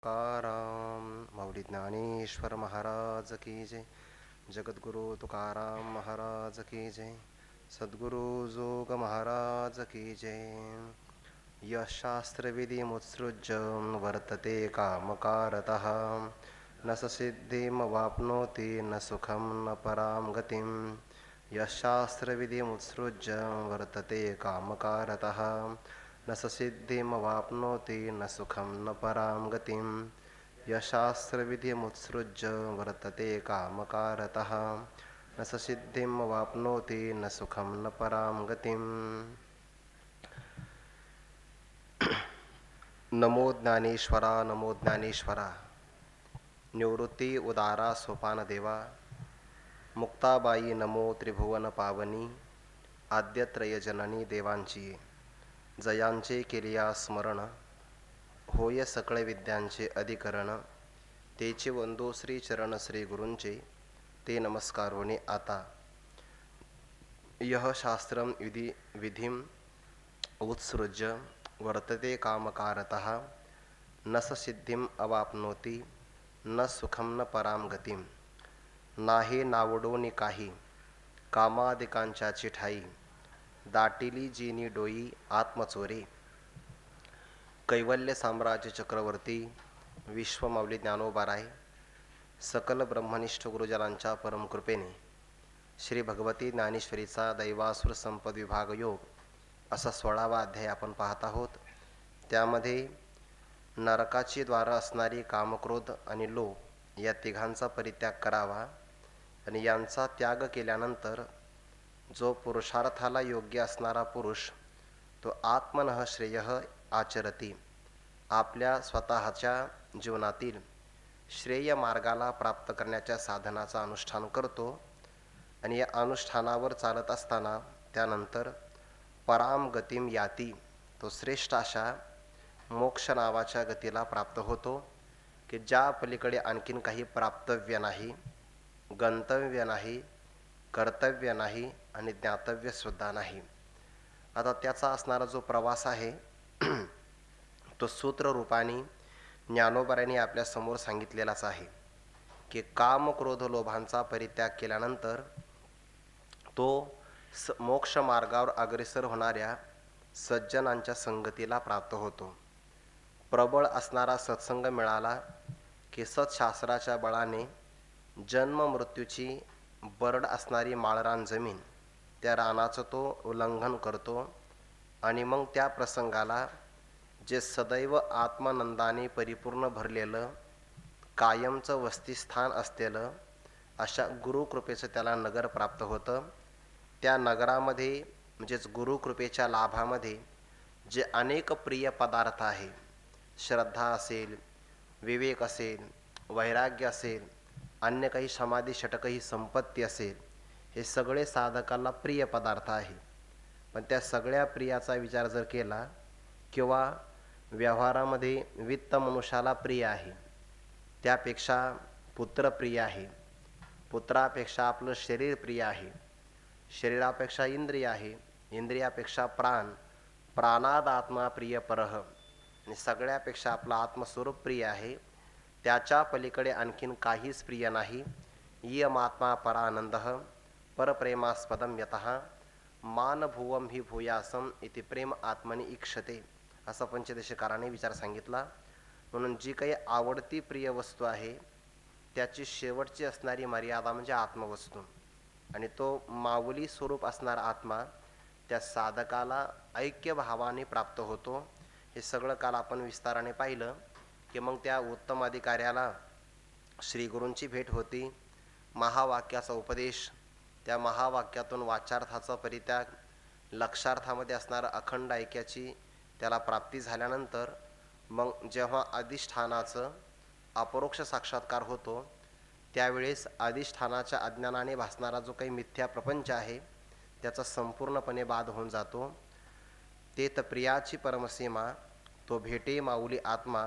तुकाराम माऊली ज्ञानेश्वर महाराज की जय. जगद्गुरु तुकाराम महाराज की जय. सद्गुरु जोग महाराज की जय. यशास्त्रविधी मुत्सृज्य वर्तते कामकारतः न स सिद्धिं वाप्नोति न सुखं न परां गतिं. यशास्त्रविधी मुत्सृज्य वर्तते कामकारतः न स सिद्धिं वाप्नोति न सुखं न परां गतिं. यशास्त्रविधिमुत्सृज्य वर्तते कामकारतः न स सिद्धिं वाप्नोति न सुखं न परां गतिं. नमो ज्ञानेश्वरा नमो ज्ञानेश्वरा. निवृत्ती उदारा सोपान देवा. मुक्ताबाई नमो त्रिभुवन पावनी. आद्यत्रय जननी देवांची जयांचे केलिया स्मरण. होय सकळ विद्यांचे अधिकरण. तेचे वंदो श्री चरण श्री गुरूंचे ते नमस्कारोने आता. यह शास्त्रम विधिम उत्सृज्य वर्तते कामकारतः न स सिद्धिम अवाप्नोति न सुखम न पराम गतिम. नाहे नावडोनी काही कामादिकांच्या चिठाई. दाटिली जिनी डोई आत्मचोरे. कैवल्य साम्राज्य चक्रवर्ती विश्वमाऊली ज्ञानोबाराय सकल ब्रह्मनिष्ठ गुरुजनांच्या परमकृपेने श्री भगवती ज्ञानेश्वरीचा दैवासुर संपद विभाग योग असा 16वा अध्याय आपण पाहत आहोत. त्यामध्ये नरकाची द्वारं असणारी कामक्रोध आणि लोभ या तिघांचा परित्याग करावा आणि यांचा त्याग केल्यानंतर जो पुरुषार्थाला योग्य असणारा पुरुष तो आत्मनः श्रेयः आचरती. आपल्या स्वतःच्या जीवनातील श्रेय मार्गाला प्राप्त करण्याच्या साधनाचा अनुष्ठान करतो आणि या अनुष्ठानावर चालत असताना त्यानंतर पराम गतिम याती. तो श्रेष्ठ अशा मोक्ष नावाच्या गतीला प्राप्त होतो की ज्या पलीकडे आणखीन काही प्राप्तव्य नाही, गंतव्य नाही, कर्तव्य नाही आणि ज्ञातव्य सुद्धा नाही. आता त्याचा असणारा जो प्रवास आहे तो सूत्र रूपाने ज्ञानोबारांनी आपल्या समोर सांगितलेलाच आहे की काम क्रोध लोभांचा परित्याग केल्यानंतर तो मोक्ष मार्गावर अग्रेसर होणाऱ्या सज्जनांच्या संगतीला प्राप्त होतो. प्रबळ असणारा सत्संग मिळाला की सत्शास्त्राच्या बळाने जन्म मृत्यूची बरड असणारी माळरान जमीन त्या रानाचं तो उल्लंघन करतो आणि मग त्या प्रसंगाला जे सदैव आत्मानंदाने परिपूर्ण भरलेलं कायमचं वस्तीस्थान असलेलं अशा गुरुकृपेचं त्याला नगर प्राप्त होतं. त्या नगरामध्ये म्हणजेच गुरुकृपेच्या लाभामध्ये जे अनेक प्रिय पदार्थ आहे, श्रद्धा असेल, विवेक असेल, वैराग्य असेल, अन्य काही समाधी षटकही संपत्ती असेल, हे सगळे साधकाला प्रिय पदार्थ आहे. पण त्या सगळ्या प्रियाचा विचार जर केला किंवा व्यवहारामध्ये वित्त मनुष्याला प्रिय आहे, त्यापेक्षा पुत्र प्रिय आहे, पुत्रापेक्षा आपलं शरीर प्रिय आहे, शरीरापेक्षा इंद्रिय आहे, इंद्रियापेक्षा प्राण, प्राणाद आत्मा प्रिय परह आणि सगळ्यापेक्षा आपलं आत्मस्वरूप प्रिय आहे. त्याच्या पलीकडे आणखीन काहीच प्रिय नाही. इयमात्मा परानंद परप्रेमास्पदम यतः मानभुवम हि भूयासम इति प्रेम आत्मनि इक्षते असा पंचदशीकाराने विचार सांगितला. म्हणून जी काही आवडती प्रिय वस्तू आहे त्याची शेवटची असणारी मर्यादा म्हणजे आत्मवस्तू आणि तो माऊली स्वरूप असणारा आत्मा त्या साधकाला ऐक्य भावाने प्राप्त होतो. हे सगळं काल आपण विस्ताराने पाहिलं की मग त्या उत्तम अधिकाऱ्याला श्री गुरूंची भेट होती, महावाक्याचा उपदेश, त्या महावाक्यातून वाचार्थाचा परित्याग, लक्षार्थामध्ये असणारं अखंड ऐक्याची त्याला प्राप्ती झाल्यानंतर मग जेव्हा अधिष्ठानाचं अपरोक्ष साक्षात्कार होतो त्यावेळेस अधिष्ठानाच्या अज्ञानाने भासणारा जो काही मिथ्या प्रपंच आहे त्याचा संपूर्णपणे बाध होऊन जातो. ते त प्रियाची परमसीमा तो भेटे माऊली आत्मा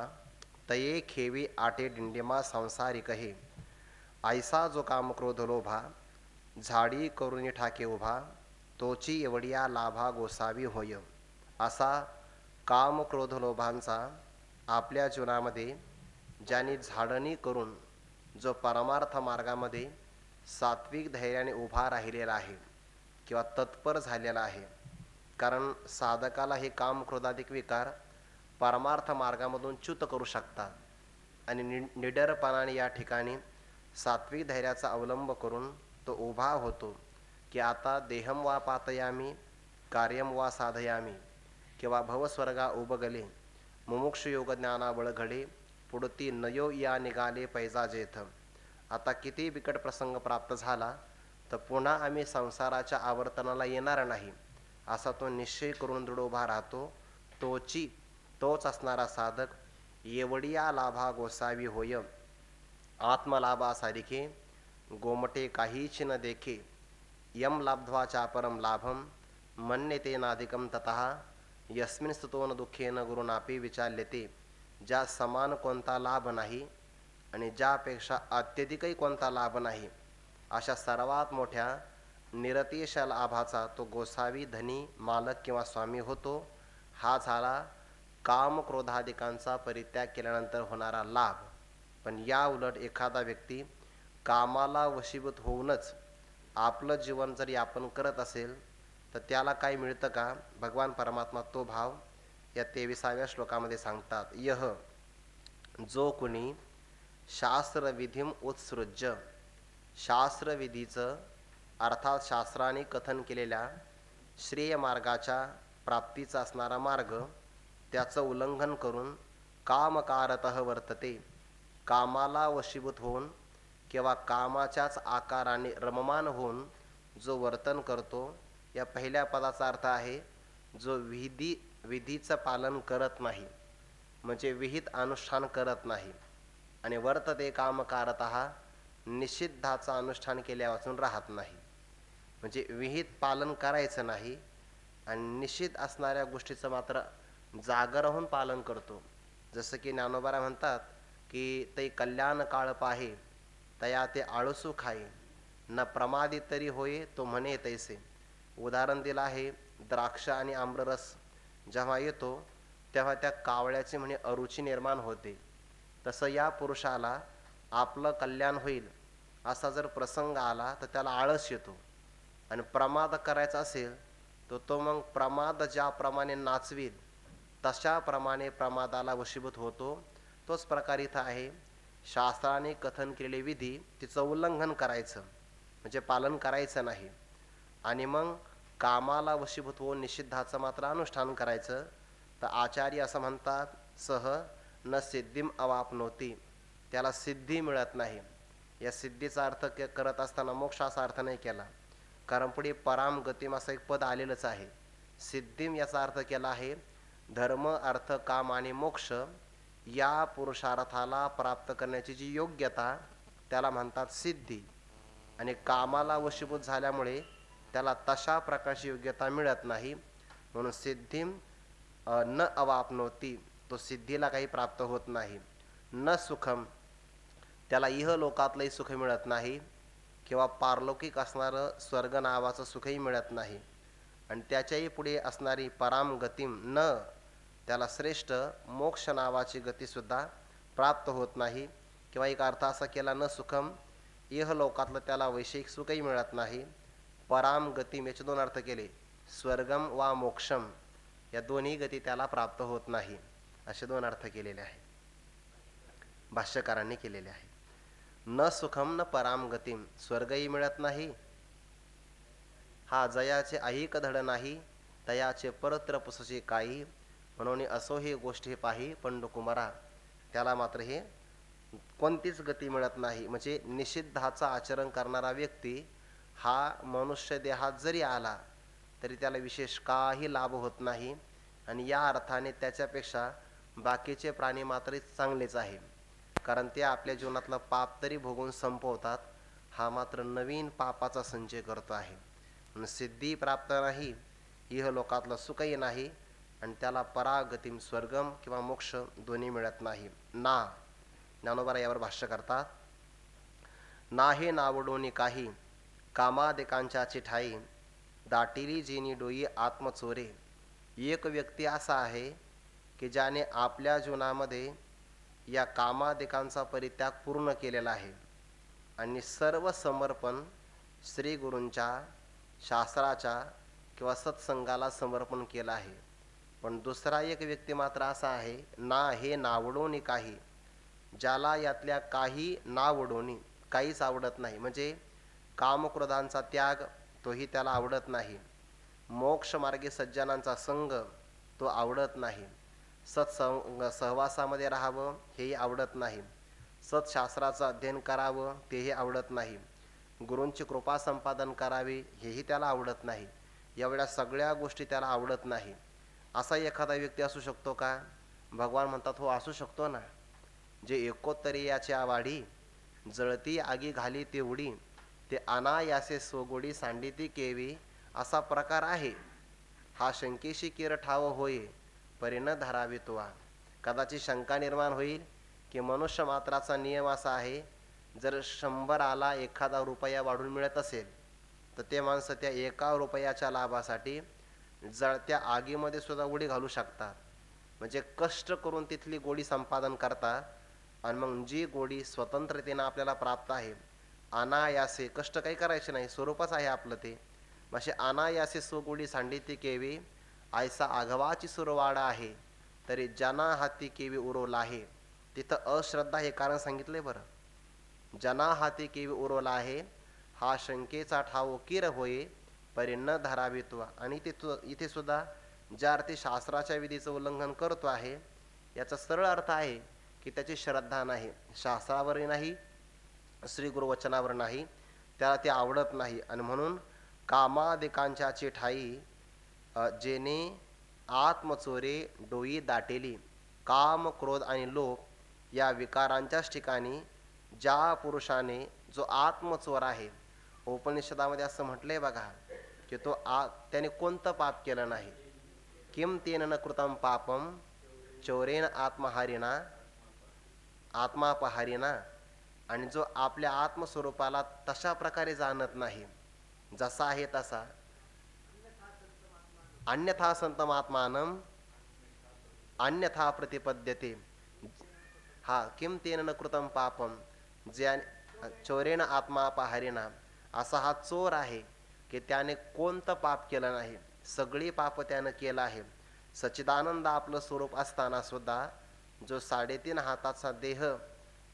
तये खेवी आटे डिंडिमा सांसारिक हे. ऐसा जो काम क्रोध लोभा झाडी करुणी ठाके उभा तोची एवढिया लाभा गोसावी होय. असा काम क्रोध लोभांचा आपल्या जीवनामध्ये ज्यांनी झाडणी करून जो परमार्थ मार्गामध्ये सात्विक धैर्याने उभा राहिलेला आहे किंवा तत्पर झालेला आहे. कारण साधकाला हे काम क्रोधाधिक विकार परमार्थ मार्गामधून च्युत करू शकतात आणि निडरपणाने या ठिकाणी सात्विक धैर्याचा अवलंब करून तो उभा होतो की आता देहम वा पातयामी कार्यम वा साधयामी किंवा भवस्वर्गा उबगले मुमुक्ष योग ज्ञाना बळघडे पुढती नयो या निघाले पैजा जेथ. आता किती बिकट प्रसंग प्राप्त झाला तर पुन्हा आम्ही संसाराच्या आवर्तनाला येणार नाही असा तो निश्चय करून दृढ उभा राहतो. तोच असणारा साधक एवढिया लाभा गोसावी होय आत्मलाभासारिखे गोमटे काहीच न देखे यम लाब्ध्वा चापरम लाभम मन्यते नाधिकम ततः यस्मिन स्तुतोन दुःखेन गुरुनापी विचारलेते. ज्या समान कोणता लाभ नाही आणि ज्यापेक्षा अत्यधिकही कोणता लाभ नाही अशा सर्वात मोठ्या निरतिश लाभाचा तो गोसावी धनी मालक किंवा स्वामी होतो. हा झाला काम क्रोधादिकांचा परित्याग केल्यानंतर होणारा लाभ. पण या उलट एखादा व्यक्ती कामाला वशीभूत होऊनच आपलं जीवन जर यापन करत असेल तर त्याला काय मिळतं का? भगवान परमात्मा तो भाव या 23व्या श्लोकामध्ये सांगतात. यह जो कुणी शास्त्रविधीम उत्सृज्य शास्त्रविधीचं अर्थात शास्त्राने कथन केलेल्या श्रेय मार्गाच्या प्राप्तीचा असणारा मार्ग त्याचं उल्लंघन करून कामकारतः वर्तते. कामाला वशीभूत होऊन किंवा कामाच्याच आकाराने रममान होऊन जो वर्तन करतो. या पहिल्या पदाचा अर्थ आहे जो विधीचं पालन करत नाही म्हणजे विहित अनुष्ठान करत नाही आणि वर्तते कामकारतः निषिद्धाचं अनुष्ठान केल्यापासून राहत नाही. म्हणजे विहित पालन करायचं नाही आणि निषिद्ध असणाऱ्या गोष्टीचं मात्र जागा राहून पालन करतो. जसं की ज्ञानोबा म्हणतात की ते कल्याण काळ पाहे तया ते आळसू खाये न प्रमादी तरी होय तो म्हणे तैसे. उदाहरण दिलं आहे द्राक्ष आणि आम्ररस जेव्हा येतो तेव्हा त्या कावळ्याची म्हणे अरुची निर्माण होते. तसं या पुरुषाला आपलं कल्याण होईल असा जर प्रसंग आला तर त्याला आळस येतो आणि प्रमाद करायचा असेल तर तो मग प्रमाद ज्याप्रमाणे नाचवील तशाप्रमाणे प्रमादाला वशीभूत होतो. तोच प्रकार इथं आहे. शास्त्राने कथन केलेले विधी तिचं उल्लंघन करायचं म्हणजे पालन करायचं नाही आणि मग कामाला वशीभूत होऊन निषिद्धाचं मात्र अनुष्ठान करायचं. तर आचार्य असं म्हणतात सह न सिद्धीम अवापनोती त्याला सिद्धी मिळत नाही. या सिद्धीचा अर्थ करत असताना मोक्षाचा अर्थ नाही केला कारण पुढे पराम गतीम असं एक पद आलेलंच आहे. सिद्धीम याचा अर्थ केला आहे धर्म अर्थ काम आणि मोक्ष या पुरुषार्थाला प्राप्त करण्याची जी योग्यता त्याला म्हणतात सिद्धी. आणि कामाला वशीभूत झाल्यामुळे त्याला तशा प्रकारची योग्यता मिळत नाही म्हणून सिद्धीम न अवापनोती तो सिद्धीला काही प्राप्त होत नाही. न सुखम त्याला इहलोकातलंही सुख मिळत नाही किंवा पारलौकिक असणारं स्वर्ग नावाचं सुखही मिळत नाही आणि त्याच्याही पुढे असणारी पराम गतीम न त्याला श्रेष्ठ मोक्ष नावाची गतीसुद्धा प्राप्त होत नाही. किंवा एक अर्थ असा केला न सुखम इहलोकातलं त्याला वैषयिक सुखही मिळत नाही. पराम गतीम याचे दोन अर्थ केले स्वर्गम वा मोक्षम या दोन्ही गती त्याला प्राप्त होत नाही असे दोन अर्थ केलेले आहे भाष्यकारांनी केलेले आहे. न सुखम न पराम गतीम स्वर्गही मिळत नाही हा जयाचे ऐक धड नाही तयाचे परत्र पुसचे काही म्हणून असो हे गोष्टी पाही पंडुकुमारा त्याला मात्र हे कोणतीच गती मिळत नाही. म्हणजे निषिद्धाचा आचरण करणारा व्यक्ती हा मनुष्य देहात जरी आला तरी त्याला विशेष काही लाभ होत नाही आणि या अर्थाने त्याच्यापेक्षा बाकीचे प्राणी मात्र चांगलेच आहे कारण ते आपल्या जीवनातलं पाप तरी भोगून संपवतात. हा मात्र नवीन पापाचा संचय करतो आहे. सिद्धी प्राप्त नाही इह लोकातलं सुखही नाही आणि त्याला परागतीम स्वर्गम किंवा मोक्ष दोन्ही मिळत नाही. ना ज्ञानोबा यावर भाष्य करतात ना हे नावडोनी काही कामादिकांच्या चिठाई दाटिली जेनी डोई आत्मचोरे. एक व्यक्ती असा आहे की ज्याने आपल्या जीवनामध्ये या कामादिकांचा परित्याग पूर्ण केलेला आहे आणि सर्व समर्पण श्री गुरूंच्या शास्त्राच्या किंवा सत्संगाला समर्पण केलं आहे. पण दुसरा एक व्यक्ती मात्र असा आहे, ना हे नावडोनी काही, ज्याला यातल्या काही नावडोनी काहीच आवडत नाही. म्हणजे कामक्रोधांचा त्याग तोही त्याला आवडत नाही, मोक्षमार्गी सज्जनांचा संग तो आवडत नाही, सत्संग सहवासामध्ये राहावं हेही आवडत नाही, सत्शास्त्राचं अध्ययन करावं तेही आवडत नाही, गुरूंची कृपा संपादन करावी हेही त्याला आवडत नाही. एवढ्या सगळ्या गोष्टी त्याला आवडत नाही. असा एखादा व्यक्ती असू शकतो का? भगवान म्हणतात हो, असू शकतो ना. जे एकोत्तरी याच्या वाढी, जळती आगी घाली तेवढी, ते अनायासे सोगोडी सांडिती केवी, असा प्रकार आहे. हा शंकेशी किर ठाव होय, परी न धरावी तुवा. कदाचित शंका निर्माण होईल की मनुष्य मात्राचा नियम असा आहे, जर 100 एखादा रुपया वाढून मिळत असेल तर ते माणसं त्या 1 रुपयाच्या लाभासाठी जळत्या आगीमध्ये सुद्धा उडी घालू शकतात. म्हणजे कष्ट करून तिथली गोडी संपादन करतात. आणि मग जी गोडी स्वतंत्रतेनं आपल्याला प्राप्त आहे, अनायासे, कष्ट काही करायचे नाही, स्वरूपच आहे आपलं ते, असे अनायासे सोगोडी सांडिती केवी, आयसा आघवाची सुरवाडा आहे, तरी जना हाती केवी उरवला आहे. तिथं अश्रद्धा हे कारण सांगितलंय बरं. जना हाती केवी उरवला आहे, हा शंकेचा ठाव किर होय, परी न धरावी तुवा. आणि इथे सुद्धा ज्या अर्थी शास्त्राच्या विधीचं उल्लंघन करतो आहे, याचा सरळ अर्थ आहे की त्याची श्रद्धा नाही, शास्त्रावरही नाही, श्री गुरुवचनावर नाही, त्याला ते आवडत नाही. आणि म्हणून कामादिकांच्याची ठाई, जेने आत्मचोरे डोई दाटेली. काम, क्रोध आणि लोभ या विकारांच्याच ठिकाणी ज्या पुरुषाने, जो आत्मचोर आहे, उपनिषदामध्ये असं म्हटलंय बघा की तो त्याने कोणतं पाप केलं नाही. किम तेन न कृतम पापम चोरेन आत्महारिना आत्मापहारिना. आणि जो आपल्या आत्मस्वरूपाला तशा प्रकारे जाणत नाही, जसा आहे तसा, अन्यथा संतम आत्मानम अन्यथा प्रतिपद्यते. हा किम तेन न कृतम पापम, ज्या चोरेन आत्मापहारिना, असा हा चोर आहे की त्याने कोणतं पाप केलं नाही, सगळी पाप त्यानं केलं आहे. सच्चिदानंद आपलं स्वरूप असताना सुद्धा जो 3.5 हाताचा देह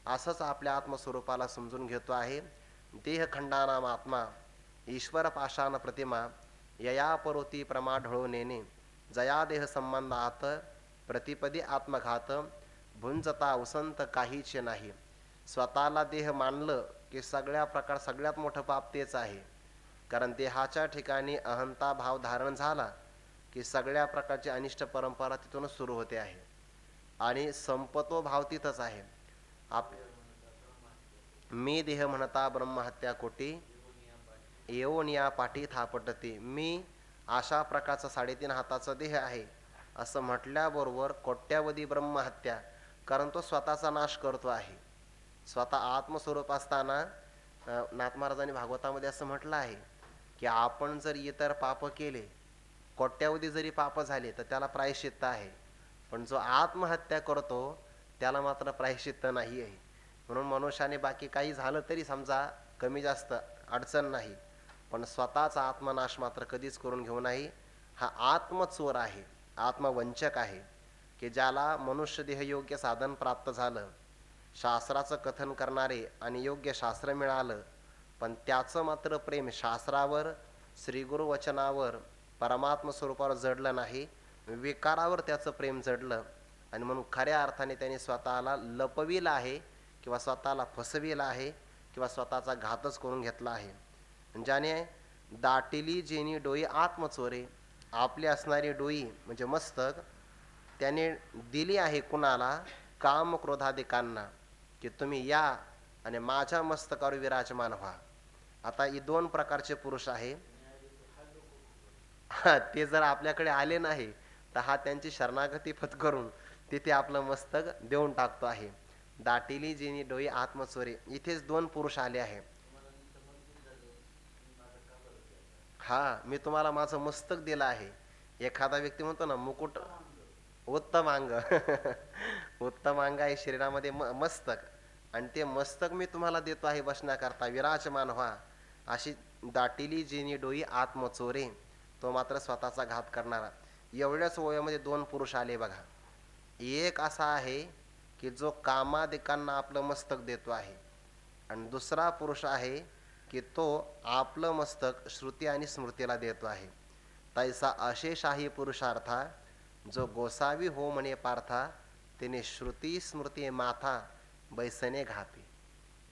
असंच आपल्या आत्मस्वरूपाला समजून घेतो आहे. देहखंडानाम आत्मा ईश्वर पाषाण प्रतिमा, यया परोती प्रमा ढळून येणे, जया देह संबंधात प्रतिपदी आत्मघात, भुंजता उसंत काहीच नाही. स्वतःला देह मानलं की सगळ्यात मोठं पाप तेच आहे. कारण देहाच्या ठिकाणी अहंता भाव धारण झाला की सगळ्या प्रकारची अनिष्ट परंपरा तिथूनच सुरू होते आहे. आणि संपतो भाव तिथंच आहे. मी देह म्हणता ब्रह्महत्या कोटी, येऊन या पाठी थापटते. मी अशा प्रकारचा 3.5 हाताचा देह आहे असं म्हटल्याबरोबर कोट्यावधी ब्रह्महत्या, कारण तो स्वतःचा नाश करतो आहे. स्वतः आत्मस्वरूप असताना नाथ महाराजांनी भागवतामध्ये असं म्हटलं आहे की आपण जर इतर पाप केले, कोट्यावधी जरी पाप झाले, तर त्याला प्रायश्चित्त आहे, पण जो आत्महत्या करतो त्याला मात्र प्रायश्चित्त नाही आहे. म्हणून मनुष्याने बाकी काही झालं तरी समजा कमी जास्त अडचण नाही, पण स्वतःचा आत्मनाश मात्र कधीच करून घेऊ नाही. हा आत्मचोर आहे, आत्मवंचक आहे की ज्याला मनुष्य देह योग्य साधन प्राप्त झालं, शास्त्राचं कथन करणारे आणि योग्य शास्त्र मिळालं, पण त्याचं मात्र प्रेम शास्त्रावर, श्रीगुरु वचनावर, परमात्म स्वरूपावर जडलं नाही, विकारावर त्याचं प्रेम जडलं. आणि म्हणून खऱ्या अर्थाने त्याने स्वतःला लपविलं आहे किंवा स्वतःला फसविलं आहे किंवा स्वतःचा घातच करून घेतला आहे. ज्याने दाटेली जेनी डोई आत्मचोरे, आपली असणारी डोई म्हणजे मस्तक त्याने दिली आहे कुणाला? काम क्रोधादिकांना, की तुम्ही या आणि माझ्या मस्तकावर विराजमान व्हा. आता ही 2 प्रकारचे पुरुष आहे. ते जर आपल्याकडे आले नाही तर हा त्यांची शरणागती पत्करून तिथे आपलं मस्तक देऊन टाकतो आहे. दाटेली जेनी डोई आत्मचोरे, इथेच 2 पुरुष आले आहे. हा, मी तुम्हाला माझं मस्तक दिलं आहे. एखादा व्यक्ती म्हणतो ना मुकुट उत्तम अंग उत्तम अंग आहे शरीरामध्ये मस्तक, आणि ते मस्तक मी तुम्हाला देतो आहे बसण्याकरता, विराजमान व्हा. अशी दाटिली जिनी डोई आत्मचोरे, तो मात्र स्वतःचा घात करणारा. एवढ्याच वयामध्ये दोन पुरुष आले बघा. एक असा आहे की जो कामादिकांना आपलं मस्तक देतो आहे, आणि दुसरा पुरुष आहे की तो आपलं मस्तक श्रुती आणि स्मृतीला देतो आहे. तैसा अशेषाही पुरुषार्था, जो गोसावी हो म्हणे पार्था, तिने श्रुती स्मृती माथा बैसने घापी.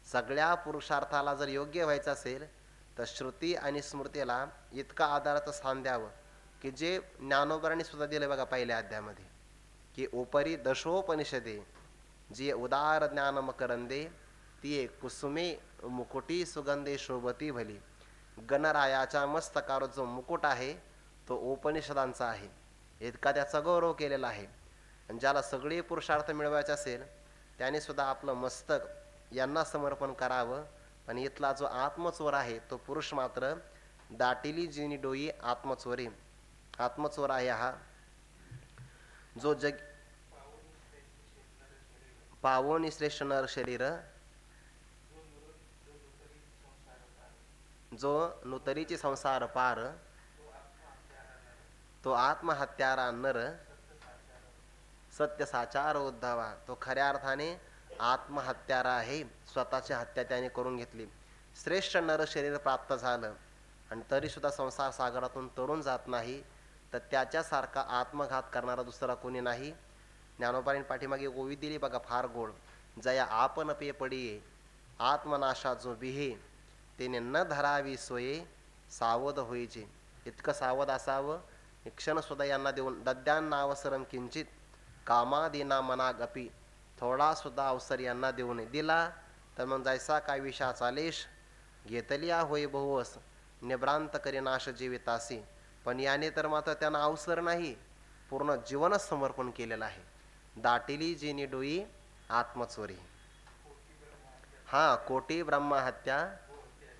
सगळ्या पुरुषार्थाला जर योग्य व्हायचं असेल तर श्रुती आणि स्मृतीला इतका आधाराचं स्थान द्यावं की जे ज्ञानोबरांनी सुद्धा दिलं बघा पहिल्या अध्यायामध्ये, की उपरी दशोपनिषदे जी उदार ज्ञान मकरंदे, ती कुसुमे मुकुटी सुगंधे शोभती भली. गणरायाच्या मस्तकावर जो मुकुट आहे तो उपनिषदांचा आहे, इतका त्याचा गौरव केलेला आहे. आणि ज्याला सगळे पुरुषार्थ मिळवायचे असेल त्याने सुद्धा आपलं मस्तक यांना समर्पण करावं. पण इथला जो आत्मचोर आहे तो पुरुष मात्र दाटिली जिनी डोई आत्मचोरी, आत्मचोर आहे हा. जो जग पावोनी श्रेष्ठ नर शरीर, जो नुतरीची संसार पार, तो आत्महत्यारा नर, सत्य साचार उद्धवा. तो खऱ्या अर्थाने आत्महत्यारा आहे, स्वतःची हत्या त्याने करून घेतली. श्रेष्ठ नर शरीर प्राप्त झालं आणि तरी सुद्धा संसार सागरातून तरुण जात नाही, तर त्याच्यासारखा आत्मघात करणारा दुसरा कोणी नाही. ज्ञानोबाईन पाठीमागे ओवी दिली बघा, फार गोड. जया आपण पे पडिये आत्मनाशा जो बिहे, तेने न धरावी सोये सावध होईचे. इतकं सावध असावं, क्षण सुद्धा यांना देऊन दद्यांना अवसरम किंचित कामादीना मना गपी. थोडा सुद्धा अवसर यांना देऊन दिला तर मग जैसा काय विषाचा लेश घेतलिया होई बहुवस, निभ्रांत करी नाश जीवितासी. पण याने तर मात्र त्यांना अवसर नाही, पूर्ण जीवनच समर्पण केलेलं आहे. दाटिली जिनी डोई आत्मचोरी. हा, कोटी ब्रह्महत्या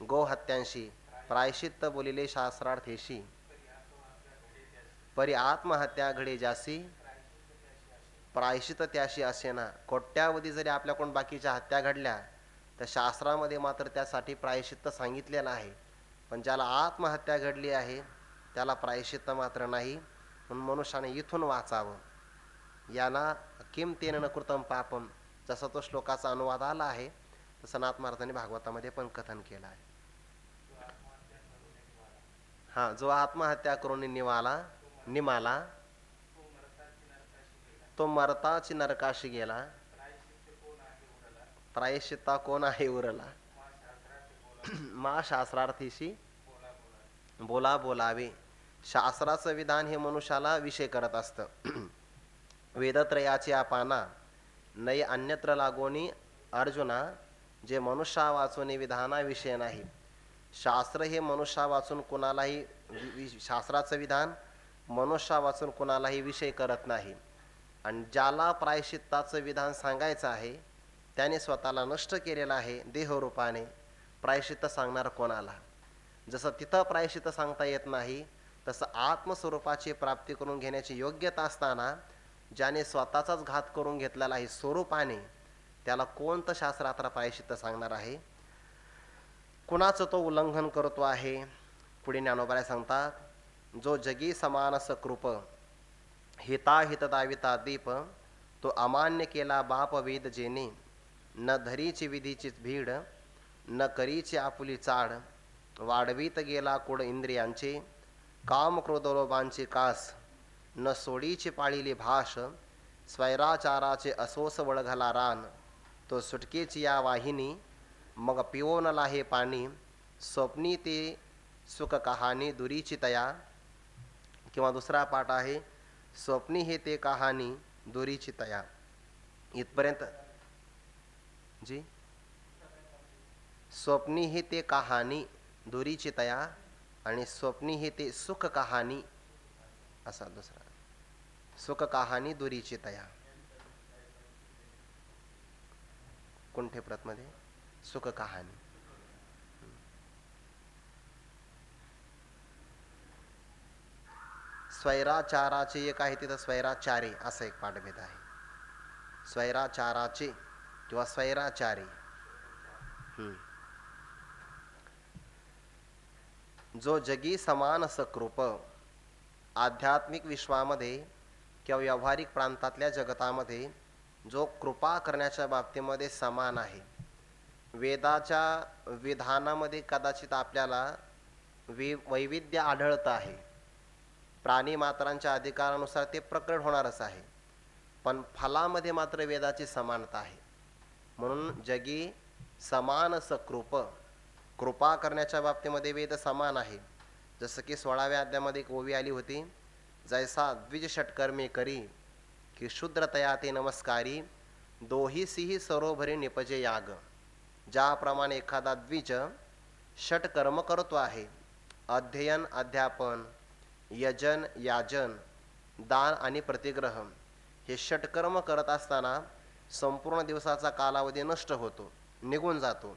गोहत्यांशी, प्रायश्चित्त बोलिले शास्त्रार्थेशी, परी आत्महत्या घडे जासी, प्रायश्चित त्याशी असे ना. कोट्यावधी जरी आपल्याकडून बाकीच्या हत्या घडल्या तर शास्त्रामध्ये मात्र त्यासाठी प्रायश्चित्त सांगितलेलं आहे. पण ज्याला आत्महत्या घडली आहे त्याला प्रायश्चित्त मात्र नाही. म्हणून मनुष्याने इथून वाचावं. याला किमतेन न कृतम पापम, जसा तो श्लोकाचा अनुवाद आला आहे तसं नाथ महाराजांनी भागवतामध्ये पण कथन केलं आहे. हा, जो आत्महत्या करून निमाला, तो मरताची नरकाशी गेला. प्रायश्चित्ता कोण आहे उरला, मा शास्त्रार्थीशी बोला बोलावे. शास्त्राचं विधान हे मनुष्याला विषय करत असतं. वेदत्रयाची आपाना नय अन्यत्र लागोनी अर्जुना, जे मनुष्या वाचून विधाना विषय नाही. शास्त्र हे मनुष्या वाचून कुणालाही, शास्त्राचं विधान मनुष्या वाचून कुणालाही विषय करत नाही. आणि ज्याला प्रायश्चित्ताचं विधान सांगायचं आहे त्याने स्वतःला नष्ट केलेलं आहे देहरूपाने. प्रायश्चित्त सांगणार कोणाला? जसं तिथं प्रायश्चित्त सांगता येत नाही तसं आत्मस्वरूपाची प्राप्ती करून घेण्याची योग्यता असताना ज्याने स्वतःचाच घात करून घेतलेला आहे स्वरूपाने, त्याला कोणतं शास्त्रात प्रायश्चित्त सांगणार आहे? कुणाचं तो उल्लंघन करतो आहे? पुढे ज्ञानोबा सांगतात, जो जगी समानस कृप, हिताहित दाविता दीप, तो अमान्य केला बाप वेद जेने, न धरीची विधीची भीड, न करीची आपुली चाड, वाढवीत गेला कुड इंद्रियांचे, काम क्रोधलोभांचे कास, न सोडीची पाळीली भाष, स्वैराचाराचे असोस वळघला रान, तो सुटकेची या वाहिनी, मग पिओन लाहे पाणी, स्वप्नी ते सुख कहाणी दुरीची तया. किंवा दुसरा पाठ आहे, स्वप्नी हे ते कहाणी दुरीची तया. इथपर्यंत जी, स्वप्नी हे ते कहाणी दुरीची तया, आणि स्वप्नी हे ते सुख कहाणी, असा दुसरा, सुख कहाणी दुरीची तया. कुंठे प्रतमध्ये सुख कहाणी. स्वैराचाराचे एक आहे, तिथं स्वैराचारे असा एक पाठभेद आहे. स्वैराचाराचे किंवा स्वैराचारी. जो जगी समान सकृप आध्यात्मिक विश्वामध्ये किंवा व्यावहारिक प्रांतातल्या जगतामध्ये जो कृपा करण्याच्या बाबतीमध्ये समान आहे. वेदाच्या विधानामध्ये कदाचित आपल्याला वैविध्य आढळतं आहे. प्राणी मात्रांच्या अधिकारानुसार ते प्रकट होणारच आहे, पण फलामध्ये मात्र वेदाची समानता आहे. म्हणून जगी समान सकृप, कृपा करण्याच्या बाबतीमध्ये वेद समान आहे. जसं की 16व्या अध्यायामध्ये एक ओवी आली होती, जैसा द्विज षटकर्मे करी की शूद्रतया ते नमस्कारी, दोहीसिही सरोभरी निपजे याग. ज्याप्रमाणे एखादा द्विज षटकर्म करतो आहे, अध्ययन अध्यापन, यजन याजन, दान आणि प्रतिग्रह, हे षटकर्म करत असताना संपूर्ण दिवसाचा कालावधी नष्ट होतो, निघून जातो.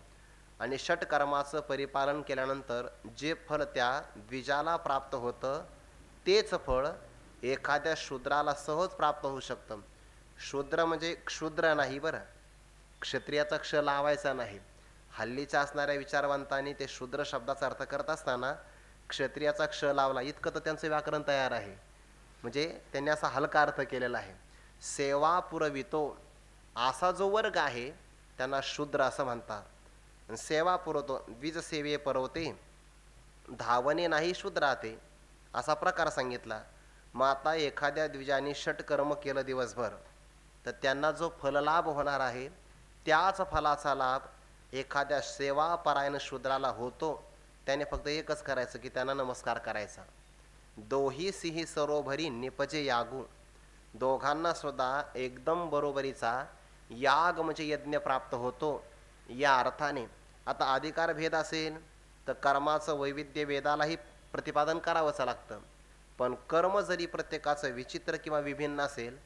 आणि षटकर्माचं परिपालन केल्यानंतर जे फळ त्या द्विजाला प्राप्त होतं तेच फळ एखाद्या शूद्राला सहज प्राप्त होऊ शकतं. शूद्र म्हणजे क्षुद्र नाही बरं, क्षत्रियाचा क्ष लावायचा नाही. हल्लीच्या असणाऱ्या विचारवंतांनी ते शूद्र शब्दाचा अर्थ करत असताना क्षत्रियाचा क्ष लावला इतकं तर त्यांचं व्याकरण तयार आहे. म्हणजे त्यांनी असा हलका अर्थ केलेला आहे. सेवा पुरवितो असा जो वर्ग आहे त्यांना शूद्र असं म्हणतात. सेवा पुरवतो, द्विज सेवे परवते, धावणे नाही शूद्राते, असा प्रकार सांगितला. मग आता एखाद्या द्विजाने षटकर्म केलं दिवसभर तर त्यांना जो फललाभ होणार आहे त्याच फलाचा लाभ एखाद्या सेवापरायण शूद्राला होतो. त्याने फक्त एकच करायचं की त्यांना नमस्कार करायचा. दोही सिंही सरोभरी निपजे यागू, दोघांना सुद्धा एकदम बरोबरीचा याग म्हणजे यज्ञ प्राप्त होतो. या अर्थाने आता अधिकार भेद असेल तर कर्माचं वैविध्य वेदालाही प्रतिपादन करावंच लागतं, पण कर्म जरी प्रत्येकाचं विचित्र किंवा विभिन्न असेल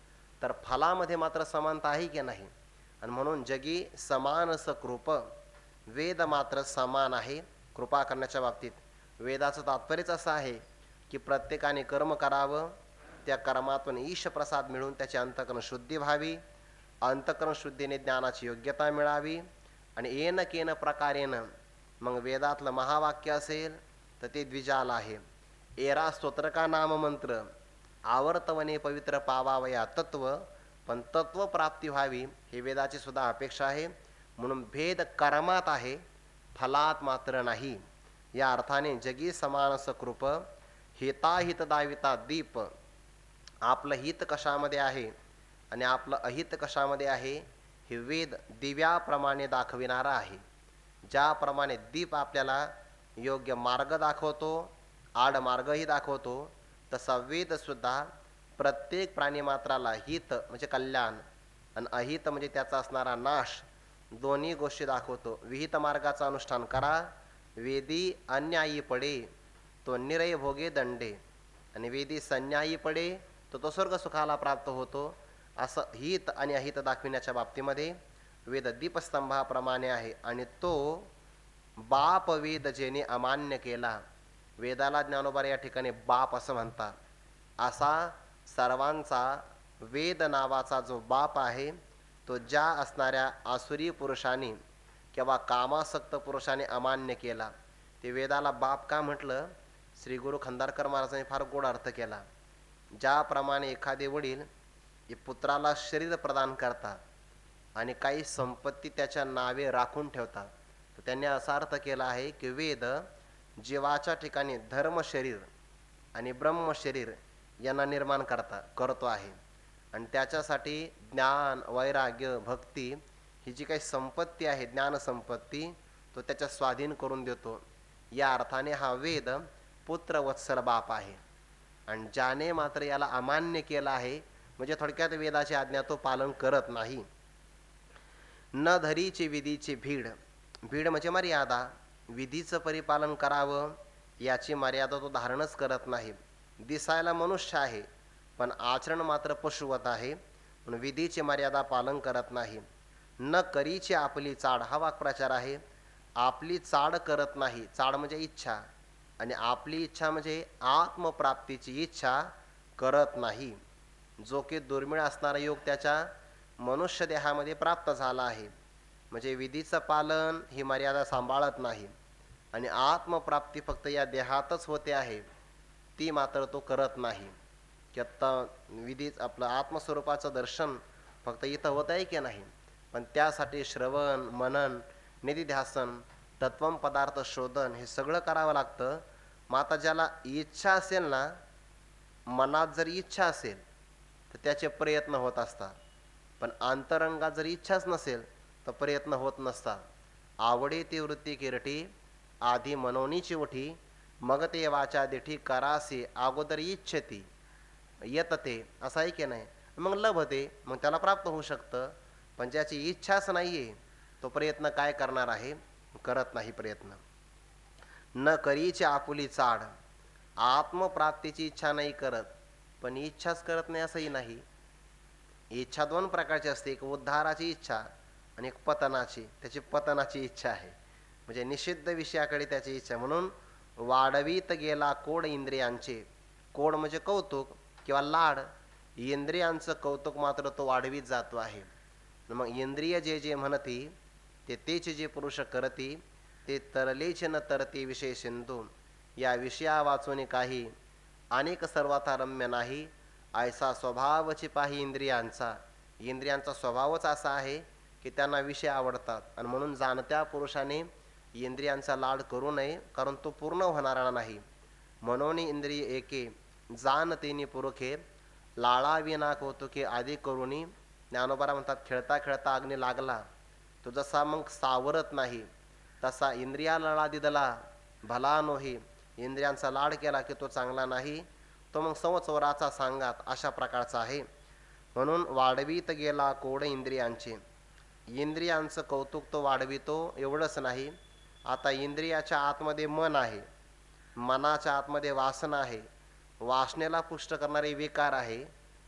तर फलामध्ये मात्र समानता आहे की नाही. आणि म्हणून जगी समान सकृप, वेद मात्र समान आहे कृपा करण्याच्या बाबतीत. वेदाचं तात्पर्यच असं आहे की प्रत्येकाने कर्म करावं, त्या कर्मातून ईश प्रसाद मिळून त्याची अंतःकरण शुद्धी व्हावी, अंतःकरण शुद्धीने ज्ञानाची योग्यता मिळावी. आणि येन केन प्रकारेनं मग वेदातलं महावाक्य असेल तर ते द्विजाला आहे. एरा स्तोत्र का नाम मंत्र आवर्तवने पवित्र पावावया तत्व, पण तत्व प्राप्ती व्हावी हे वेदाची सुद्धा अपेक्षा आहे. म्हणून भेद कर्मात आहे, फलात मात्र नाही. या अर्थाने जगी समान सकृप, हिताहित दाविता दीप, आपलं हित कशामध्ये आहे आणि आपलं अहित कशामध्ये आहे हे वेद दिव्याप्रमाणे दाखविणारा आहे. ज्याप्रमाणे दीप आपल्याला योग्य मार्ग दाखवतो, आड मार्गही दाखवतो, तसा वेद सुद्धा प्रत्येक प्राणीमात्राला हित म्हणजे कल्याण आणि अहित म्हणजे त्याचा असणारा नाश दोन्ही गोष्टी दाखवतो. विहित मार्गाचा अनुष्ठान करा, वेदी अन्यायी पडे तो निरय भोगे दंडे, आणि वेदी संन्यायी पडे तो स्वर्ग सुखाला प्राप्त होतो. असं हित आणि अहित दाखविण्याच्या बाबतीमध्ये वेद दीपस्तंभाप्रमाणे आहे. आणि तो बाप वेद जेने अमान्य केला, वेदाला ज्ञानोबा या ठिकाणी बाप असं म्हणतात. असा सर्वांचा वेद नावाचा जो बाप आहे तो ज्या असणाऱ्या आसुरी पुरुषांनी किंवा कामासक्त पुरुषाने अमान्य केला, ते वेदाला बाप का म्हटलं, श्री गुरु खंदारकर महाराजांनी फार गोड अर्थ केला. ज्याप्रमाणे एखादे वडील पुत्राला शरीर प्रदान करतात आणि काही संपत्ती त्याच्या नावे राखून ठेवतात, तर त्यांनी असा अर्थ केला आहे की वेद जीवाच्या ठिकाणी धर्म शरीर आणि ब्रह्म शरीर यांना निर्माण करतो आहे. आणि त्याच्यासाठी ज्ञान वैराग्य भक्ती ही जी काही संपत्ती आहे ज्ञानसंपत्ती तो त्याच्या स्वाधीन करून देतो. या अर्थाने हा वेद पुत्रवत्सल बाप आहे. आणि ज्याने मात्र याला अमान्य केला आहे म्हणजे थोडक्यात वेदाची आज्ञा तो पालन करत नाही. न धरीची विधीची भीड, भीड म्हणजे मर्यादा, विधीचं परिपालन करावं याची मर्यादा तो धारणच करत नाही. दिसायला मनुष्य आहे पण आचरण मात्र पशुवत आहे, म्हणून विधीची मर्यादा पालन करत नाही. न करीची आपली चाड, हा वाक्प्रचार आहे. आपली चाड करत नाही, चाड म्हणजे इच्छा, आणि आपली इच्छा म्हणजे आत्मप्राप्तीची इच्छा करत नाही. जो की दुर्मिळ असणारा योग त्याच्या मनुष्य देहामध्ये प्राप्त झाला आहे. म्हणजे विधीचं पालन ही मर्यादा सांभाळत नाही आणि आत्मप्राप्ती फक्त या देहातच होते आहे, ती मात्र तो करत नाही. की आत्ता विधीच आपलं आत्मस्वरूपाचं दर्शन फक्त इथं होत आहे की नाही, पण त्यासाठी श्रवण मनन निधिध्यासन तत्वम पदार्थ शोधन हे सगळं करावं लागतं. मग आता ज्याला इच्छा असेल ना, मनात जर इच्छा असेल तर त्याचे प्रयत्न होत असतात, पण अंतरंगात जर इच्छाच नसेल तर प्रयत्न होत नसतात. आवडे ती वृत्ती किरटी आधी मनोनीची उठी मग ते वाचा दिठी करासी अगोदर इच्छती येतते, असं आहे की नाही. मग लभते, मग त्याला प्राप्त होऊ शकतं. पण ज्याची इच्छाच नाही आहे तो प्रयत्न काय करणार आहे, करत नाही प्रयत्न. न करीची आपुली चाड, आत्मप्राप्तीची इच्छा नाही करत पण इच्छाच करत नाही असंही नाही. इच्छा दोन प्रकारची असते, एक उद्धाराची इच्छा आणि एक पतनाची. त्याची पतनाची इच्छा आहे, म्हणजे निषिद्ध विषयाकडे त्याची इच्छा. म्हणून वाढवीत गेला कोड इंद्रियांचे, कोड म्हणजे कौतुक किंवा लाड, इंद्रियांचं कौतुक मात्र तो वाढवीत जातो आहे. मग इंद्रिय जे जे म्हणती ते तेच जे पुरुष करती, ते तरलेच न तरते विषय सिंधू, या विषया वाचून काही अनेक सर्वथा रम्य नाही. ऐसा स्वभावची पाही इंद्रियांचा, इंद्रियांचा स्वभावच असा आहे की त्यांना विषय आवडतात. आणि म्हणून जाणत्या पुरुषाने इंद्रियांचा लाड करू नये, कारण तो पूर्ण होणारा नाही. म्हणून इंद्रिय एके जाणतेनी पुरुखे, लाळा विना कौतुके आधी करुणी. ज्ञानोबा म्हणतात, खेळता खेळता अग्नी लागला तो जसा मग सावरत नाही, तसा इंद्रियाला लाळा दिदला भला नोही. इंद्रियांचा लाड केला की तो चांगला नाही, तो मग संवत्सराचा सांगात अशा प्रकारचा आहे. म्हणून वाढवीत गेला कोड इंद्रियांचे, इंद्रियांचं कौतुक तो वाढवितो. एवढंच नाही, आता इंद्रियाच्या आतमध्ये मन आहे, मनाच्या आतमध्ये वासना आहे, वासनेला पुष्ट करणारे विकार आहे,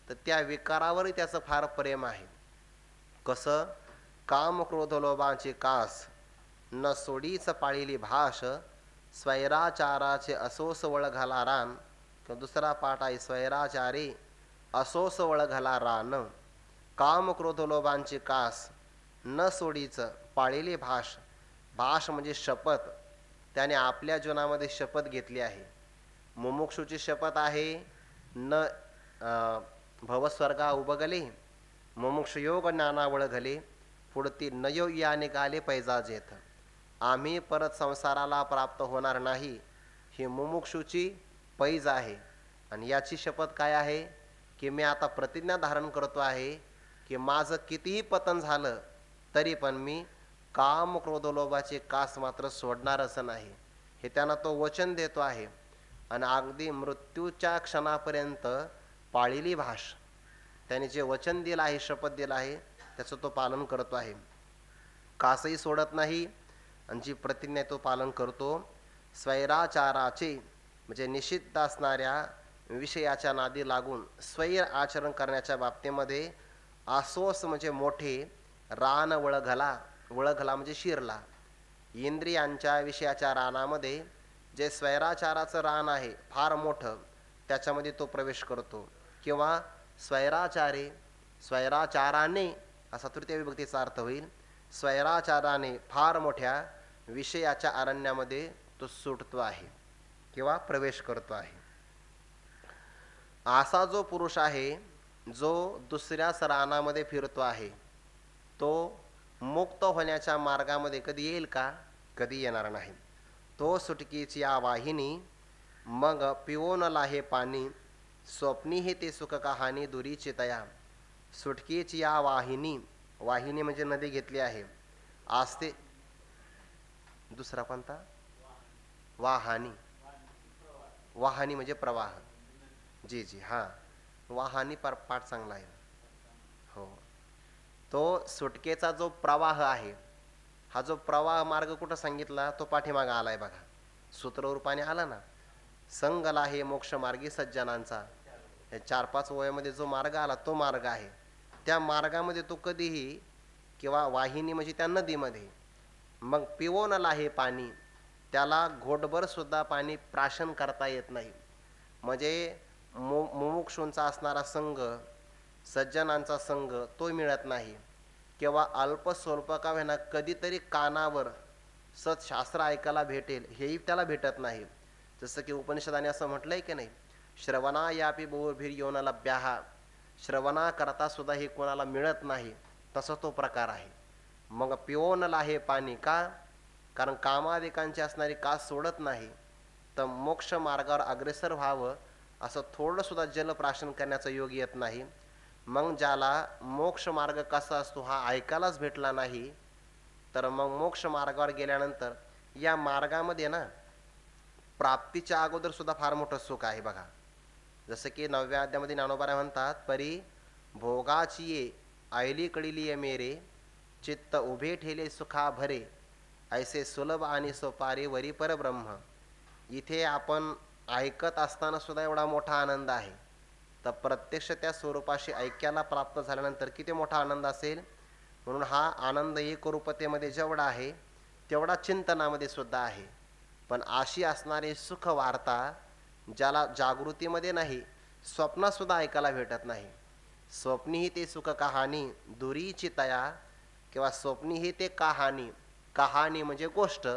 तर त्या विकारावरही त्याचं फार प्रेम आहे. कसं, काम क्रोध लोभांची कास न सोडीच पाळीली भाष, स्वैराचाराचे असोस वळ घाला रान. किंवा दुसरा पाठ आहे, स्वैराचारे असोस वळ घाला रान. काम क्रोध लोभांची कास न सोडीच पाळीली भाष, भाष म्हणजे शपथ. त्याने आपल्या जीवनामध्ये शपथ घेतली आहे. मुमुक्षूची शपथ आहे, न भवस्वर्गा उबगले मुमुक्ष योग ज्ञानावळ घले, पुढती नयो या निघाले पैजा जेथ. आम्ही परत संसाराला प्राप्त होणार नाही, ही मुमुक्षूची पैज आहे. आणि याची शपथ काय आहे की मी आता प्रतिज्ञा धारण करतो आहे की माझं कितीही पतन झालं तरी पण मी काम क्रोधलोभाचे कास मात्र सोडणारच नाही, हे त्यांना तो वचन देतो आहे. आणि अगदी मृत्यूच्या क्षणापर्यंत पाळीली भाष, त्याने जे वचन दिलं आहे, शपथ दिलं आहे, त्याचं तो पालन करतो आहे. कासही सोडत नाही आणि जी प्रतिज्ञा तो पालन करतो. स्वैराचाराचे म्हणजे निषिद्ध असणाऱ्या विषयाच्या नादी लागून स्वैर आचरण करण्याच्या बाबतीमध्ये आसोस म्हणजे मोठे, रान वळघला, वळघला म्हणजे शिरला. इंद्रियांच्या विषयाच्या रानामध्ये जे स्वैराचाराचं रान आहे फार मोठं, त्याच्यामध्ये तो प्रवेश करतो. किंवा स्वैराचारे, स्वैराचाराने असा तृतीय विभक्तीचा अर्थ होईल. स्वैराचाराने फार मोठ्या विषयाच्या अरण्यामध्ये तो सुटतो आहे किंवा प्रवेश करतो आहे. असा जो पुरुष आहे जो दुसऱ्याच रानामध्ये फिरतो आहे, तो मुक्त होण्याच्या मार्गामध्ये कधी येईल का? कधी येणार नाही. तो सुटकीची या वाहिनी मग पिओन लाहे पाणी, स्वप्नी हे ते सुख कहाणी दुरीची तया. सुटकीची या वाहिनी, वाहिनी म्हणजे नदी घेतली आहे, आस्ते. दुसरा कोणता? वाहानी, वाहानी म्हणजे प्रवाह. जी जी हां, वाहानी पाठ चांगला आहे. हो, तो सुटकेचा जो प्रवाह आहे, हा जो प्रवाह मार्ग कुठं सांगितला, तो पाठीमागा आलाय बघा, सूत्ररूपाने आला ना. संगला हे मोक्ष मार्गी सज्जनांचा, हे 4-5 वयामध्ये जो मार्ग आला तो मार्ग आहे. त्या मार्गामध्ये तो कधीही, किंवा वाहिनी म्हणजे त्या नदीमध्ये मग पिवून लाहे पाणी, त्याला घोटभर सुद्धा पाणी प्राशन करता येत नाही. म्हणजे मुमुक्षूंचा असणारा संघ, सज्जनांचा संग तो मिळत नाही, किंवा अल्प स्वल्प का होईना कधीतरी कानावर सत्शास्त्र ऐकायला भेटेल हेही त्याला भेटत नाही. जसं की उपनिषदाने असं म्हटलंय की नाही, श्रवणा यापी बोभिर येऊन लभ्याहा, श्रवणा करता सुद्धा हे कोणाला मिळत नाही, तसा तो प्रकार आहे. मग पिओन लाहे पाणी का, कारण कामादिकांची असणारी कास सोडत नाही, तर मोक्ष मार्गावर अग्रेसर व्हावं असं थोडं सुद्धा जलप्राशन करण्याचा योग येत नाही. मग ज्याला मोक्ष मार्ग कसा असतो हा ऐकायलाच भेटला नाही, तर मग मोक्ष मार्गावर गेल्यानंतर या मार्गामध्ये ना प्राप्तीच्या अगोदर सुद्धा फार मोठं सुख आहे बघा. जसं की 9व्या अध्यायामध्ये ज्ञानोबा म्हणतात, परी भोगाची ये ऐली कळिली ये मेरे, चित्त उभे ठेले सुखा भरे, ऐसे सुलभ आणि सोपारी वरी परब्रह्म. इथे आपण ऐकत असताना सुद्धा एवढा मोठा आनंद आहे, तर प्रत्यक्ष त्या स्वरूपाशी ऐक्याला प्राप्त झाल्यानंतर किती मोठा आनंद असेल. म्हणून हा आनंद एकरूपतेमध्ये जेवढा आहे तेवढा चिंतनामध्ये सुद्धा आहे. पण अशी असणारी सुख वार्ता ज्याला जागृतीमध्ये नाही, स्वप्नातसुद्धा ऐकायला भेटत नाही. स्वप्नीही ते सुख कहाणी दुरीची तया, किंवा स्वप्नीही ते कहाणी, कहाणी म्हणजे गोष्ट.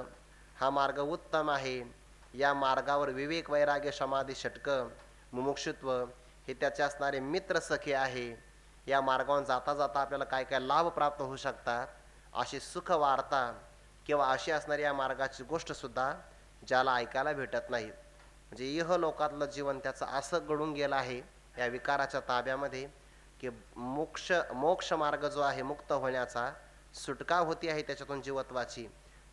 हा मार्ग उत्तम आहे. या मार्गावर विवेक वैराग्य समाधी षटक मुमुक्षुत्व हे त्याचे असणारे मित्र सखे आहे. या मार्गावर जाता जाता आपल्याला काय काय लाभ प्राप्त होऊ शकतात, अशी सुख वार्ता किंवा अशी असणारी या मार्गाची गोष्ट सुद्धा ज्याला ऐकायला भेटत नाही. म्हणजे इह लोकातलं जीवन त्याचं असं घडून गेलं आहे या विकाराच्या ताब्यामध्ये, की मोक्ष मार्ग जो आहे मुक्त होण्याचा, सुटका होती आहे त्याच्यातून जीवत्वाची,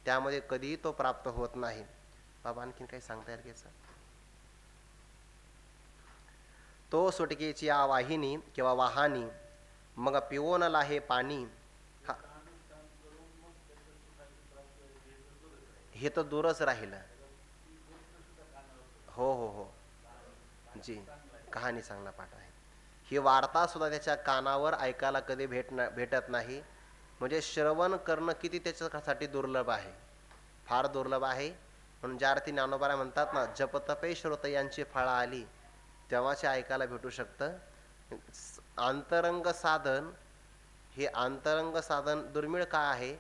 त्यामध्ये कधीही तो प्राप्त होत नाही. बाबा आणखीन काही सांगता येईल याचं? तो सुटकेची या वाहिनी किंवा वाहानी, मग पिओन लाहे पाणी. हे तर दूरच राहिलं. हो हो हो जी, कहाणी चांगला पाठ आहे. ही वार्ता सुद्धा त्याच्या कानावर ऐकायला कधी भेटत नाही. म्हणजे श्रवण करणं किती त्याच्यासाठी दुर्लभ आहे, फार दुर्लभ आहे. म्हणून ज्या अर्थी ज्ञानोबा म्हणतात ना, जपतपे श्रोत यांची फळं आली, तेव्हाच ऐकायला भेटू शकतं. अंतरंग साधन, हे अंतरंग साधन दुर्मिळ का आहे,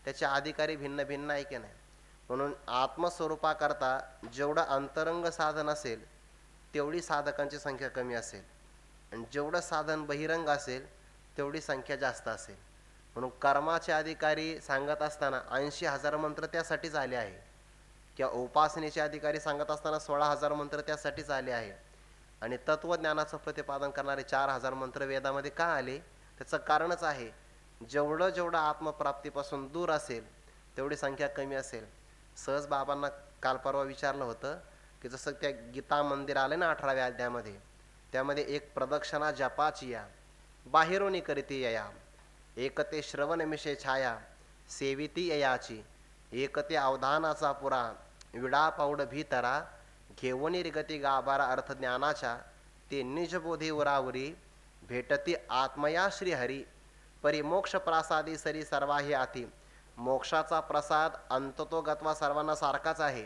त्याचे अधिकारी भिन्न भिन्न आहे की नाही. म्हणून आत्मस्वरूपाकरता जेवढं अंतरंग साधन असेल तेवढी साधकांची संख्या कमी असेल, आणि जेवढं साधन बहिरंग असेल तेवढी संख्या जास्त असेल. म्हणून कर्माचे अधिकारी सांगत असताना 80,000 मंत्र त्यासाठीच आले आहे, किंवा उपासनेचे अधिकारी सांगत असताना 16,000 मंत्र त्यासाठीच आले आहे. आणि तत्वज्ञानाचं प्रतिपादन करणारे 4,000 मंत्र वेदामध्ये का आले, त्याचं कारणच आहे, जेवढं जेवढं आत्मप्राप्तीपासून दूर असेल तेवढी संख्या कमी असेल. सहज बाबांना काल परवा विचारलं होतं की जसं त्या गीता मंदिर आले ना 18व्या अध्यायामध्ये, त्यामध्ये एक प्रदक्षिणा जपाची या बाहेरून करीती या, एकते श्रवण मिशे छाया सेविती याची, एकते अवधानाचा पुरा विडा पाऊड भीतरा, घेऊन रिगती गाभारा अर्थ ज्ञानाच्या, ते निजबोधी उरावरी भेटती आत्मया श्रीहरी, परी मोक्ष प्रासादी सरी सर्वाही आती. मोक्षाचा प्रसाद अंततोगत्वा सर्वांना सारखाच आहे,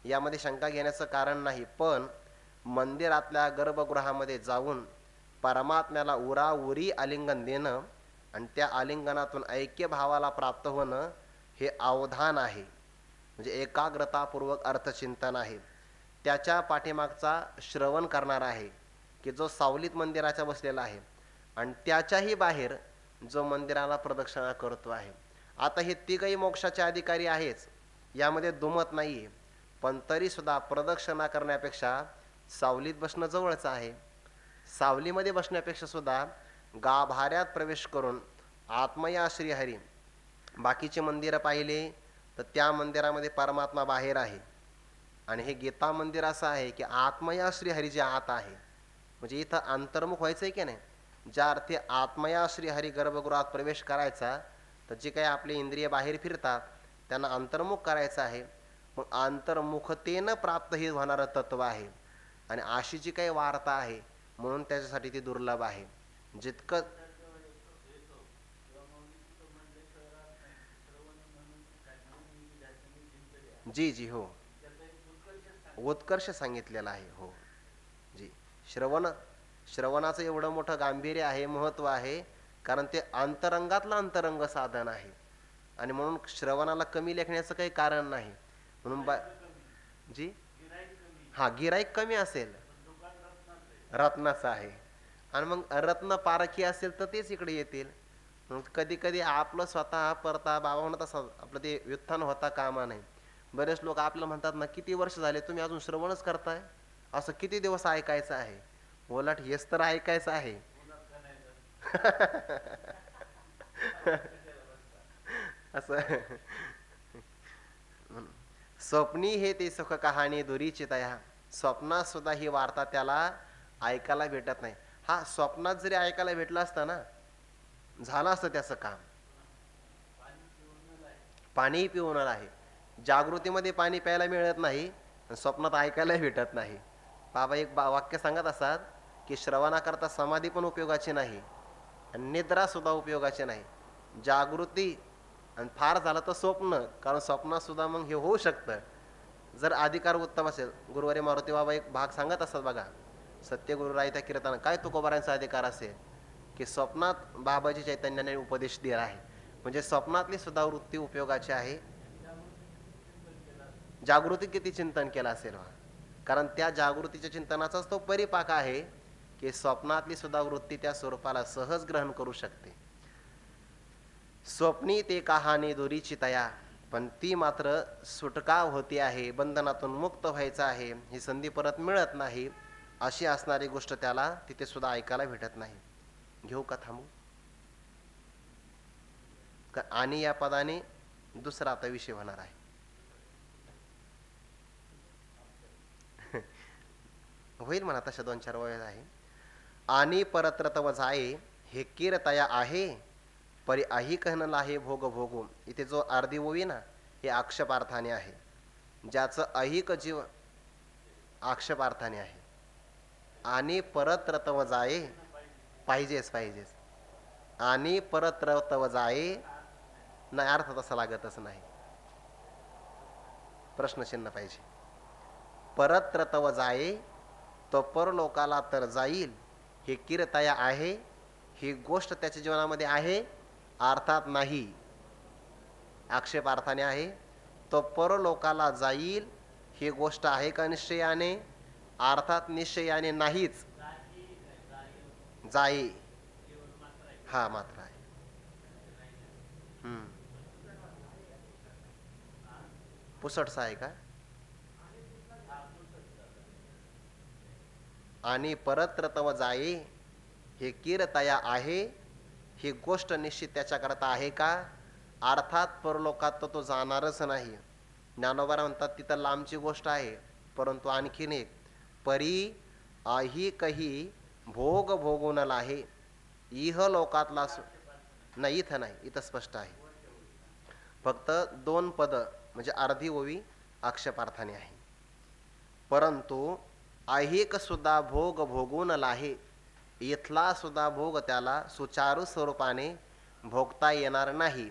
यामध्ये शंका घेण्याचं कारण नाही. पण मंदिरातल्या गर्भगृहामध्ये जाऊन परमात्म्याला उराउरी आलिंगन देणं आणि त्या आलिंगनातून ऐक्य भावाला प्राप्त होणं हे अवधान आहे, म्हणजे एकाग्रतापूर्वक अर्थचिंतन आहे. त्याच्या पाठीमागचा श्रवण करणार आहे की जो सावलीत मंदिराच्या बसलेला आहे, आणि त्याच्याही बाहेर जो मंदिराला प्रदक्षिणा करतो आहे. आता हे तिघही मोक्षाचे अधिकारी आहेच, यामध्ये दुमत नाही आहे, पण तरीसुद्धा प्रदक्षिणा करण्यापेक्षा सावलीत बसणं जवळचं आहे. सावलीमध्ये बसण्यापेक्षा सुद्धा गाभाऱ्यात प्रवेश करून आत्मया श्रीहरी, बाकीचे मंदिरं पाहिले तर त्या मंदिरामध्ये परमात्मा बाहेर आहे, आणि हे गीता मंदिर असं आहे की आत्मया श्रीहरी जे आत आहे. म्हणजे इथं अंतर्मुख व्हायचं आहे की नाही. ज्या अर्थी आत्मया श्रीहरी गर्भगृहात प्रवेश करायचा, तर जे काही आपले इंद्रिय बाहेर फिरतात त्यांना अंतर्मुख करायचं आहे. मग अंतर्मुखतेनं प्राप्त हे होणारं तत्व आहे, आणि अशी जी काही वार्ता आहे म्हणून त्याच्यासाठी ती दुर्लभ आहे. जितकं जी जी हो, उत्कर्ष सांगितलेला आहे. हो जी, श्रवणाचं एवढं मोठं गांभीर्य आहे, महत्त्व आहे, कारण ते अंतरंगातलं अंतरंग साधन आहे. आणि म्हणून श्रवणाला कमी लेखण्याचं काही कारण नाही. म्हणून जी हा गिराईक कमी असेल, रत्नाचं आहे. आणि मग रत्न पारखी असेल तर तेच इकडे येतील. मग कधी कधी आपलं स्वतः परता बाबा म्हणत असं आपलं ते व्युत्थान होता कामा नाही. बरेच लोक आपल्याला म्हणतात ना, किती वर्ष झाले तुम्ही अजून श्रवणच करताय, असं किती दिवस ऐकायचं आहे. उलट हेच तर ऐकायचं आहे. असं स्वप्नी हे ते सुख कहाणी दुरीची तया. स्वप्नात सुद्धा ही वार्ता त्याला ऐकायला भेटत नाही. हा स्वप्नात जरी ऐकायला भेटलं असतं ना, झालं असतं त्याचं काम. पाणी पिऊन आहे, जागृतीमध्ये पाणी प्यायला मिळत नाही, स्वप्नात ऐकायला भेटत नाही. बाबा एक वाक्य सांगत असतात की श्रवणाकरता समाधी पण उपयोगाची नाही आणि निद्रा सुद्धा उपयोगाची नाही. जागृती आणि फार झालं तर स्वप्न, कारण स्वप्नात सुद्धा मग हे होऊ शकतं जर अधिकार उत्तम असेल. गुरुवारी मारुती बाबा एक भाग सांगत असतात बघा, सत्यगुरु रायता कीर्तन, काय तुकोबारांचा अधिकार असेल की स्वप्नात बाबाजी चैतन्याने उपदेश दिला आहे. म्हणजे स्वप्नातली सुद्धा वृत्ती उपयोगाची आहे. जागृती किती चिंतन केलं असेल, कारण त्या जागृतीच्या चिंतनाचाच तो परिपाक आहे की स्वप्नातली सुद्धा वृत्ती त्या स्वरूपाला सहज ग्रहण करू शकते. स्वप्नी ते कहाणी दोरीची तया, पण ती मात्र सुटका होती आहे, बंधनातून मुक्त व्हायचं आहे, ही संधी परत मिळत नाही. अशी असणारी गोष्ट त्याला तिथे सुद्धा ऐकायला भेटत नाही. घेऊ का, थांबू का? आणि या पदाने दुसरा आता विषय होणार आहे. होईल म्हणा, तशा 2-4 वेळा आहे. आणि परत्र तव जाये हे कीरतया आहे, परी आही कहन लाहे भोग भोगू. इथे जो अर्धी ओवी ना, हे आक्षेपार्थाने आहे. ज्याचं ऐहिक जीव आक्षेपार्थाने आहे. आणि परत्र तव जाये पाहिजेच. आणि परत्र तव जाये नाही, अर्थ तसा लागतच नाही, प्रश्नचिन्ह पाहिजे. परत्र तव जाये, तो परलोकाला तर जाईल, हे कीरतया आहे, ही गोष्ट त्याच्या जीवनामध्ये आहे, अर्थात नाही. आक्षेपार्थाने आहे. तो परलोकाला जाईल ही गोष्ट आहे का निश्चयाने? अर्थात निश्चयाने नाहीच. जाई हा मात्र आहे. पुसटसा आहे का? आणि परत्र तव जाये हे कीरतया आहे, ही गोष्ट निश्चित त्याच्याकरता आहे का? अर्थात परलोकात तर तो जाणारच नाही. ज्ञानोबा म्हणतात तिथं लांबची गोष्ट आहे, परंतु आणखीन एक, परी आही कही भोग भोगून लाहे. इह लोकातला नाही, इथं नाही, इथं स्पष्ट आहे. फक्त 2 पद म्हणजे अर्धी ओवी आक्षेपार्थाने आहे. परंतु ऐहिक सुद्धा भोग भोगून लाहे, इथला सुद्धा भोग त्याला सुचारू स्वरूपाने भोगता येणार नाही.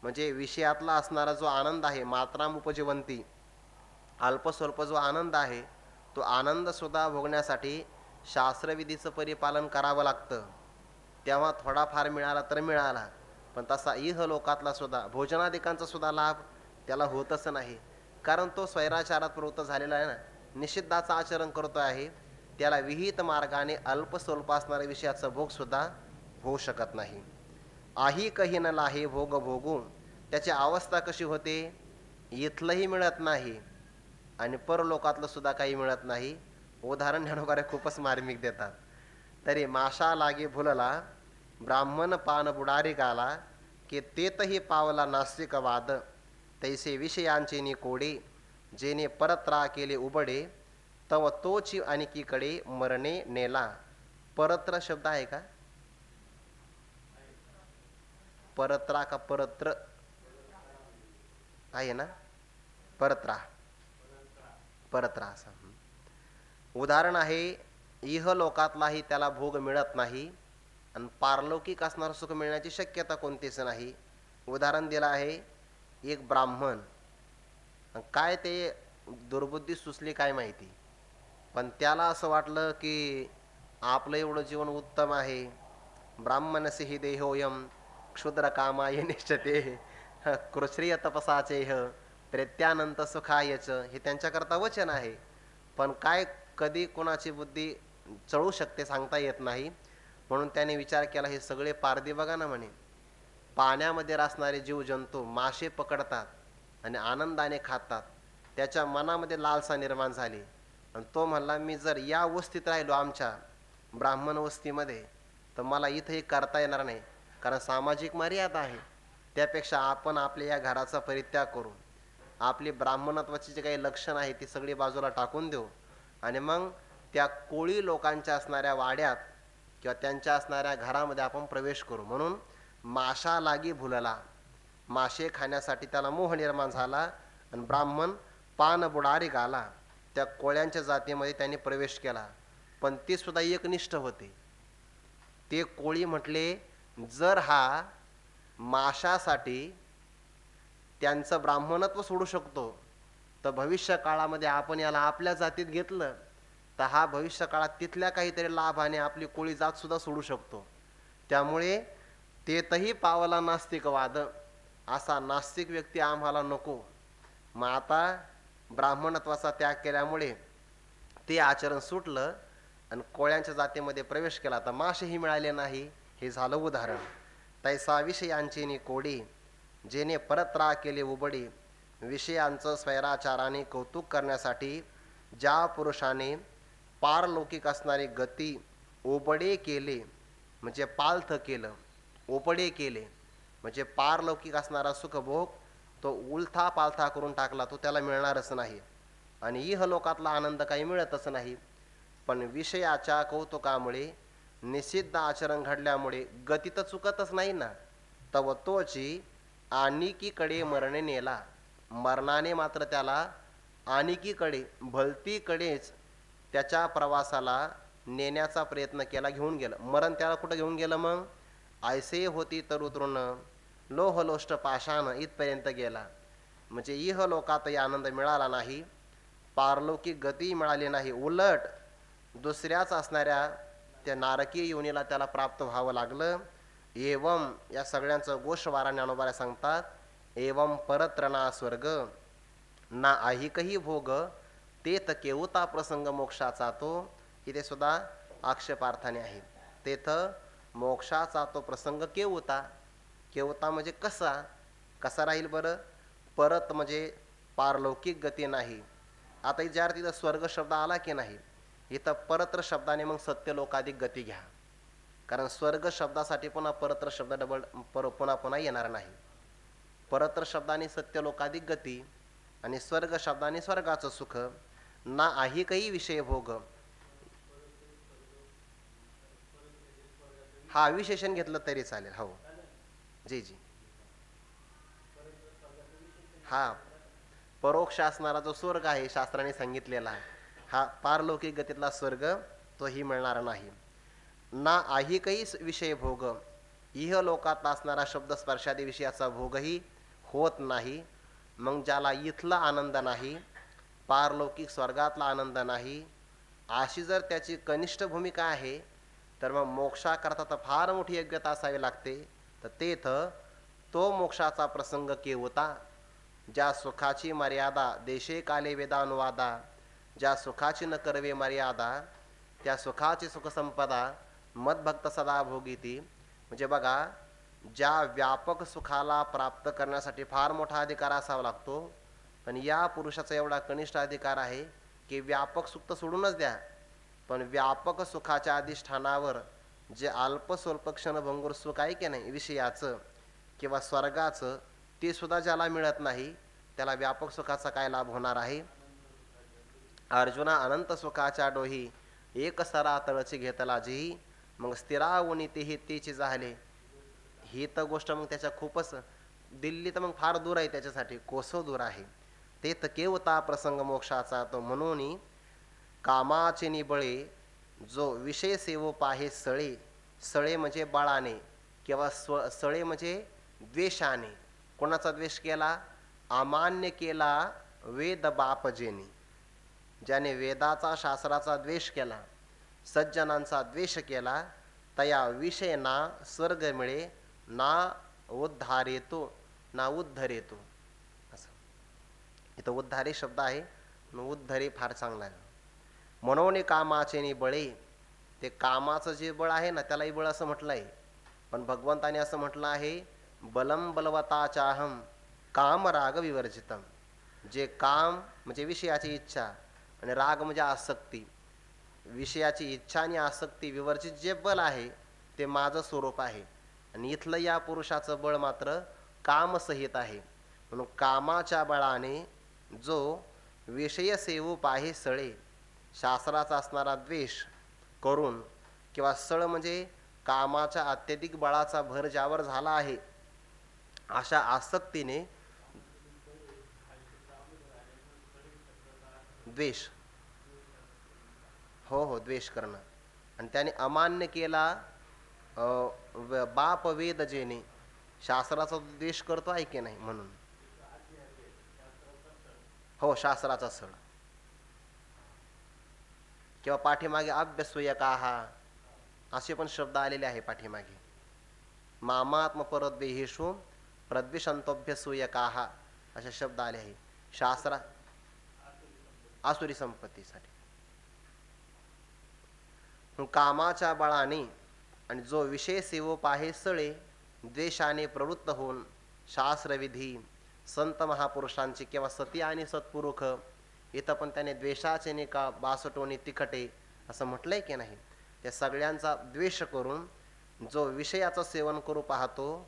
म्हणजे विषयातला असणारा जो आनंद आहे, मात्राम उपजीवंती, अल्पस्वल्प जो आनंद आहे, तो आनंद सुद्धा भोगण्यासाठी शास्त्रविधीचं परिपालन करावं लागतं. तेव्हा थोडाफार मिळाला तर मिळाला, पण तसा इह लोकातला सुद्धा भोजनादिकांचा सुद्धा लाभ त्याला होतच नाही. कारण तो स्वैराचारात प्रवृत्त झालेला आहे ना, निषिद्धाचं आचरण करतो आहे. त्याला विहित मार्गाने अल्पस्वल्प असणाऱ्या विषयाचा भोग सुद्धा होऊ शकत नाही. आही कही न लाहे भोग भोगू, त्याची अवस्था कशी होते? इथलंही मिळत नाही आणि परलोकातलं सुद्धा काही मिळत नाही. उदाहरण ज्ञानोबारे खूपच मार्मिक देतात. तरी माशा लागे भुलला, ब्राह्मण पान बुडारी गाला, की तेतही पावला नास्तिक वाद, तैसे विषयांचे नि कोडे, जेने परत्रा केले उबडे, तव तोची अनिकीकडे मरणे नेला. परत्र शब्द आहे का? परत्रा का परत्र आहे ना? परत्रा असं उदाहरण आहे. इह लोकातलाही त्याला भोग मिळत नाही आणि पारलौकिक असणारं सुख मिळण्याची शक्यता कोणतीच नाही. उदाहरण दिलं आहे, एक ब्राह्मण, काय ते दुर्बुद्धी सुचली काय माहिती, पण त्याला असं वाटलं की आपलं एवढं जीवन उत्तम आहे, ब्राह्मणस्य हि देहोयम क्षुद्र कामाय निश्चते कृश्रिय तपसाचेह प्रेत्यानंत सुखायच, हे त्यांच्याकरता वचन आहे. पण काय कधी कोणाची बुद्धी चळू शकते सांगता येत नाही. म्हणून त्याने विचार केला, हे सगळे पारधी बघा ना म्हणे, पाण्यामध्ये राहणारे जीवजंतू मासे पकडतात आणि आनंदाने खातात. त्याच्या मनामध्ये लालसा निर्माण झाली आणि तो म्हणला, मी जर या वस्तीत राहिलो आमच्या ब्राह्मण वस्तीमध्ये तर मला इथंही करता येणार नाही, कारण सामाजिक मर्यादा आहे. त्यापेक्षा आपण आपल्या या घराचा परित्याग करू, आपली ब्राह्मणत्वाची जी काही लक्षणं आहे ती सगळी बाजूला टाकून देऊ आणि मग त्या कोळी लोकांच्या असणाऱ्या वाड्यात किंवा त्यांच्या असणाऱ्या घरामध्ये आपण प्रवेश करू. म्हणून माशा लागी भुलला, मासे खाण्यासाठी त्याला मोह निर्माण झाला आणि ब्राह्मण पान बुडारी गाला, त्या कोळ्यांच्या जातीमध्ये त्यांनी प्रवेश केला. पण ते सुद्धा एकनिष्ठ होते. ते कोळी म्हटले, जर हा माशासाठी त्यांचं ब्राह्मणत्व सोडू शकतो तर भविष्य काळामध्ये आपण याला आपल्या जातीत घेतलं तर हा भविष्य काळात तिथल्या काहीतरी लाभाने आपली कोळी जात सुद्धा सोडू शकतो. त्यामुळे तेतही पावला नास्तिकवाद, असा नास्तिक व्यक्ती आम्हाला नको. मग आता ब्राह्मणत्वाचा त्याग केल्यामुळे ते आचरण सुटलं आणि कोळ्यांच्या जातीमध्ये प्रवेश केला, तर मासेही मिळाले नाही. हे झालं उदाहरण. तैसा विषयांची नि कोडी, जेने परत्रा केले उबडी, विषयांचं स्वैराचाराने कौतुक करण्यासाठी ज्या पुरुषाने पारलौकिक असणारी गती ओबडे केले, म्हणजे पालथ केलं, ओपडे केले म्हणजे पारलौकिक असणारा सुखभोग तो उलथा पालथा करून टाकला, तो त्याला मिळणारच नाही आणि इहलोकातला आनंद काही मिळतच नाही. पण विषयाच्या कौतुकामुळे निषिद्ध आचरण घडल्यामुळे गती तर चुकतच नाही ना. तव तोची आनिकीकडे मरणे नेला, मरणाने मात्र त्याला आनिकीकडे भलतीकडेच त्याच्या प्रवासाला नेण्याचा प्रयत्न केला, घेऊन गेलं. मरण त्याला कुठं घेऊन गेलं मग? ऐसे होती तरुतृण लोहलोष्ट पाषाण इथपर्यंत गेला. म्हणजे इहलोकातही आनंद मिळाला नाही, पारलौकिक गती मिळाली नाही, उलट दुसऱ्याच असणाऱ्या त्या नारकीय योनीला त्याला प्राप्त व्हावं लागलं. एवं या सगळ्यांचं गोषवारा ज्ञानोबा सांगतात, एवं परत्रना स्वर्ग ना ऐहिकही भोग, तेथ केवता प्रसंग मोक्षाचा तो. इथे सुद्धा आक्षेपार्थाने आहे. तेथ मोक्षाचा तो प्रसंग केवता. केवता म्हणजे कसा, कसा राहील बरं? परत म्हणजे पारलौकिक गती नाही. आता ज्या तिथं स्वर्ग शब्द आला की नाही, इथं परत्र शब्दाने मग सत्यलोकाधिक गती घ्या, कारण स्वर्ग शब्दासाठी पुन्हा परत्र शब्द डबल पुन्हा येणार नाही. परत्र शब्दाने सत्यलोकाधिक गती आणि स्वर्ग शब्दाने स्वर्गाचं सुख. ना ऐहिकही विषय भोग, हा विशेषण घेतलं तरी चालेल. हो जी जी. हा परोक्ष असणारा जो स्वर्ग आहे शास्त्राने सांगितलेला, हा पारलौकिक गतीतला स्वर्ग तोही मिळणार नाही. ना ऐहिकही विषय भोग, इहलोकात असणारा शब्द स्पर्शादी विषयाचा भोगही होत नाही. मग ज्याला इथला आनंद नाही, पारलौकिक स्वर्गातला आनंद नाही, अशी जर त्याची कनिष्ठ भूमिका आहे तर मग मोक्षाकरता तर फार मोठी योग्यता असावी लागते. तर तेथ तो मोक्षाचा प्रसंग केवता, ज्या सुखाची मर्यादा देशे काले वेदानुवादा, ज्या सुखाची न करवे मर्यादा, त्या सुखाची सुखसंपदा मदभक्त सदा भोगीती. म्हणजे बघा, ज्या व्यापक सुखाला प्राप्त करण्यासाठी फार मोठा अधिकार असावा लागतो, पण या पुरुषाचा एवढा कनिष्ठ अधिकार आहे की व्यापक सुख तर सोडूनच द्या, पण व्यापक सुखाच्या अधिष्ठानावर जे अल्पस्वल्प क्षणभंगूर सुख आहे की नाही विषयाचं किंवा स्वर्गाचं, ते सुद्धा ज्याला मिळत नाही त्याला व्यापक सुखाचा काय लाभ होणार आहे? अर्जुना अनंत सुखाच्या डोही एक सरा तळची घेतला जी, मग स्थिरावणी तेही तेची झाले. ही तर गोष्ट मग त्याच्या खूपच, दिल्ली तर मग फार दूर आहे त्याच्यासाठी, कोसो दूर आहे. ते तर केवता प्रसंग मोक्षाचा तो. म्हणून कामाचे निबळे जो विषय सेवो पाहे सळे, सळे म्हणजे बळाने किंवा सळे म्हणजे द्वेषाने. कोणाचा द्वेष केला? अमान्य केला वेद बापजेने, ज्याने वेदाचा शास्त्राचा द्वेष केला, सज्जनांचा द्वेष केला तया विषय ना स्वर्ग मिळे ना उद्धारेतो ना उद्धरेतो. असं इथं उद्धारे शब्द आहे, उद्धरे फार चांगला आहे. मनोने कामाचे नि बळे, ते कामाचं जे बळ आहे ना त्यालाही बळ असं म्हटलं आहे, पण भगवंताने असं म्हटलं आहे बलम बलवताचाहम काम राग विवर्जितम. जे काम म्हणजे विषयाची इच्छा आणि राग म्हणजे आसक्ती, विषयाची इच्छा आणि आसक्ती विवर्जित जे बल आहे ते माझं स्वरूप आहे. आणि इथलं या पुरुषाचं बळ मात्र कामसहित आहे. म्हणून कामाच्या बळाने जो विषय सेवूप आहे सळे, शास्त्राचा असणारा द्वेष करून किंवा सळ म्हणजे कामाच्या अत्यधिक बळाचा भर ज्यावर झाला आहे अशा आसक्तीने द्वेष, हो हो द्वेष करणं, आणि त्याने अमान्य केला बाप वेद जेने, शास्त्राचा द्वेष करतो आहे की नाही म्हणून. हो शास्त्राचा सण, किंवा पाठीमागे अभ्यसूयकाहा असे पण शब्द आलेले आहे पाठीमागे. मामात्म परद्वेहेषु प्रद्विषंतोभ्यसूयकाहा असे शब्द आले आहे शास्त्रा आसुरी संपत्तीसाठी. कामाच्या बळाने आणि जो विषय सेवोप आहे सळे, द्वेषाने प्रवृत्त होऊन शास्त्रविधी संत महापुरुषांचे किंवा सती आणि सत्पुरुष, इथं पण त्याने द्वेषाचे ने का बासटोनी तिखटे असं म्हटलंय की नाही, त्या सगळ्यांचा द्वेष करून जो विषयाचं सेवन करू पाहतो,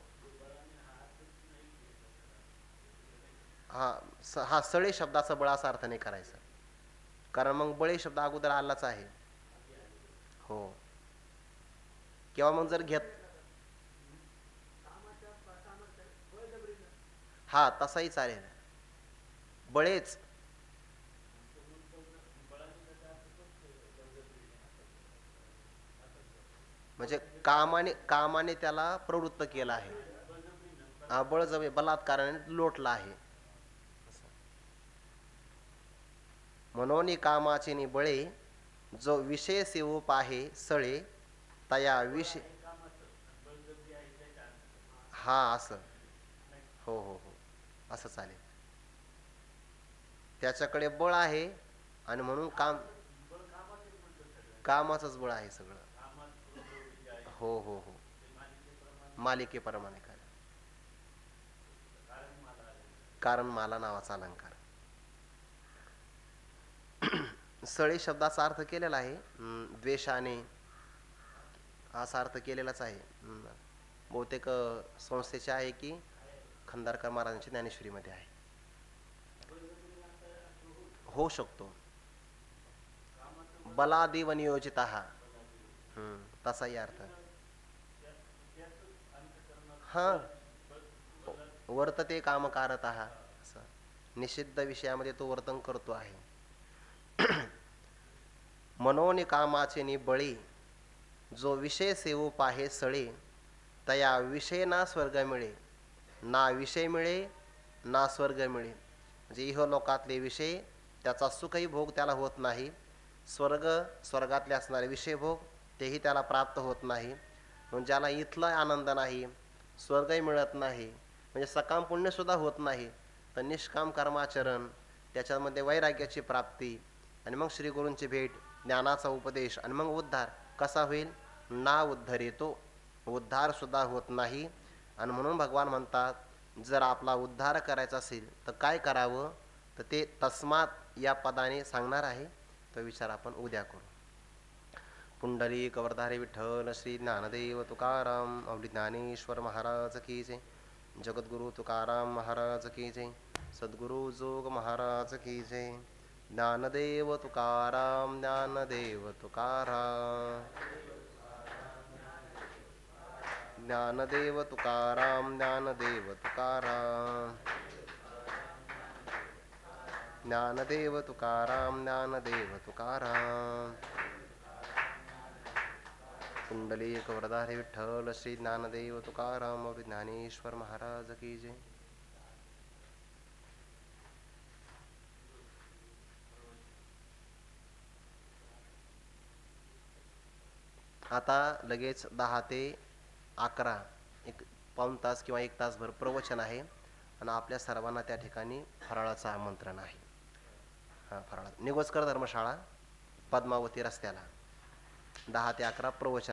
हा सळे शब्दाचा बळाचा अर्थ नाही करायचा, कारण मग बळे शब्द अगोदर आलाच आहे. हो, किंवा मग जर घेत हा तसाही चालेल, बळेच म्हणजे कामाने त्याला प्रवृत्त केला आहे, बळजबरी बलात्काराने लोटला आहे. मनोनी कामाचे नि बळे, जो विषय सेवूप आहे सळे, तया विषय हा असं, हो हो हो असं चालेल. त्याच्याकडे बळ आहे आणि म्हणून कामाचंच बळ आहे सगळं. हो हो हो मालिकेप्रमाणे काय, कारण मला नावाचा अलंकार. सळे शब्दाचा अर्थ केलेला आहे द्वेषाने, असा अर्थ केलेलाच आहे. बहुतेक संस्थेचे आहे की खंदारकर महाराजांची ज्ञानेश्वरीमध्ये आहे, होऊ शकतो. बलादेव नियोजित तसाही अर्थ. हा वर्तते कामकारत असं निषिद्ध विषयामध्ये तो वर्तन करतो आहे. मनोनि कामाचे नि बळी, जो विषय सेवूप आहे सळे, तया विषय ना स्वर्ग मिळे, ना विषय मिळे ना स्वर्ग मिळे. म्हणजे इहलोकातले विषय त्याचा सुखही भोग त्याला होत नाही, स्वर्गातले असणारे विषय भोग तेही त्याला प्राप्त होत नाही. म्हणजे ज्याला इथला आनंद नाही, स्वर्गही मिळत नाही, म्हणजे सकाम पुण्यसुद्धा होत नाही, तर निष्काम कर्माचरण त्याच्यामध्ये वैराग्याची प्राप्ती आणि मग श्रीगुरूंची भेट, ज्ञानाचा उपदेश आणि मग उद्धार कसा होईल, ना उद्धरेतो, उद्धारसुद्धा होत नाही. आणि म्हणून भगवान म्हणतात जर आपला उद्धार करायचा असेल तर काय करावं, तर ते तस्मात या पदाने सांगणार आहे. तो विचार आपण उद्या करू. पुंडलिक वरदारे विठ्ठल श्री ज्ञानदेव तुकाराम अवली ज्ञानेश्वर महाराज की जय. जगद्गुरु तुकाराम महाराज की जय. सद्गुरु जोग महाराज की जय. ज्ञानदेव तुकाराम, ज्ञानदेव तुकाराम, ज्ञानदेव तुकाराम, ज्ञानदेव तुकाराम, ज्ञानदेव तुकाराम, ज्ञानदेव तुकाराम. पुंडलिक वरदारे विठ्ठल श्री ज्ञानदेव तुकाराम अवली ज्ञानेश्वर महाराज की जय. आता लगेच 10 ते 11 एक पाऊण तास किंवा 1 तासभर प्रवचन आहे आणि आपल्या सर्वांना त्या ठिकाणी फराळाचं आमंत्रण आहे. हां, फराळा निगोजकर धर्मशाळा पद्मावती रस्त्याला 10 ते 11 प्रवचन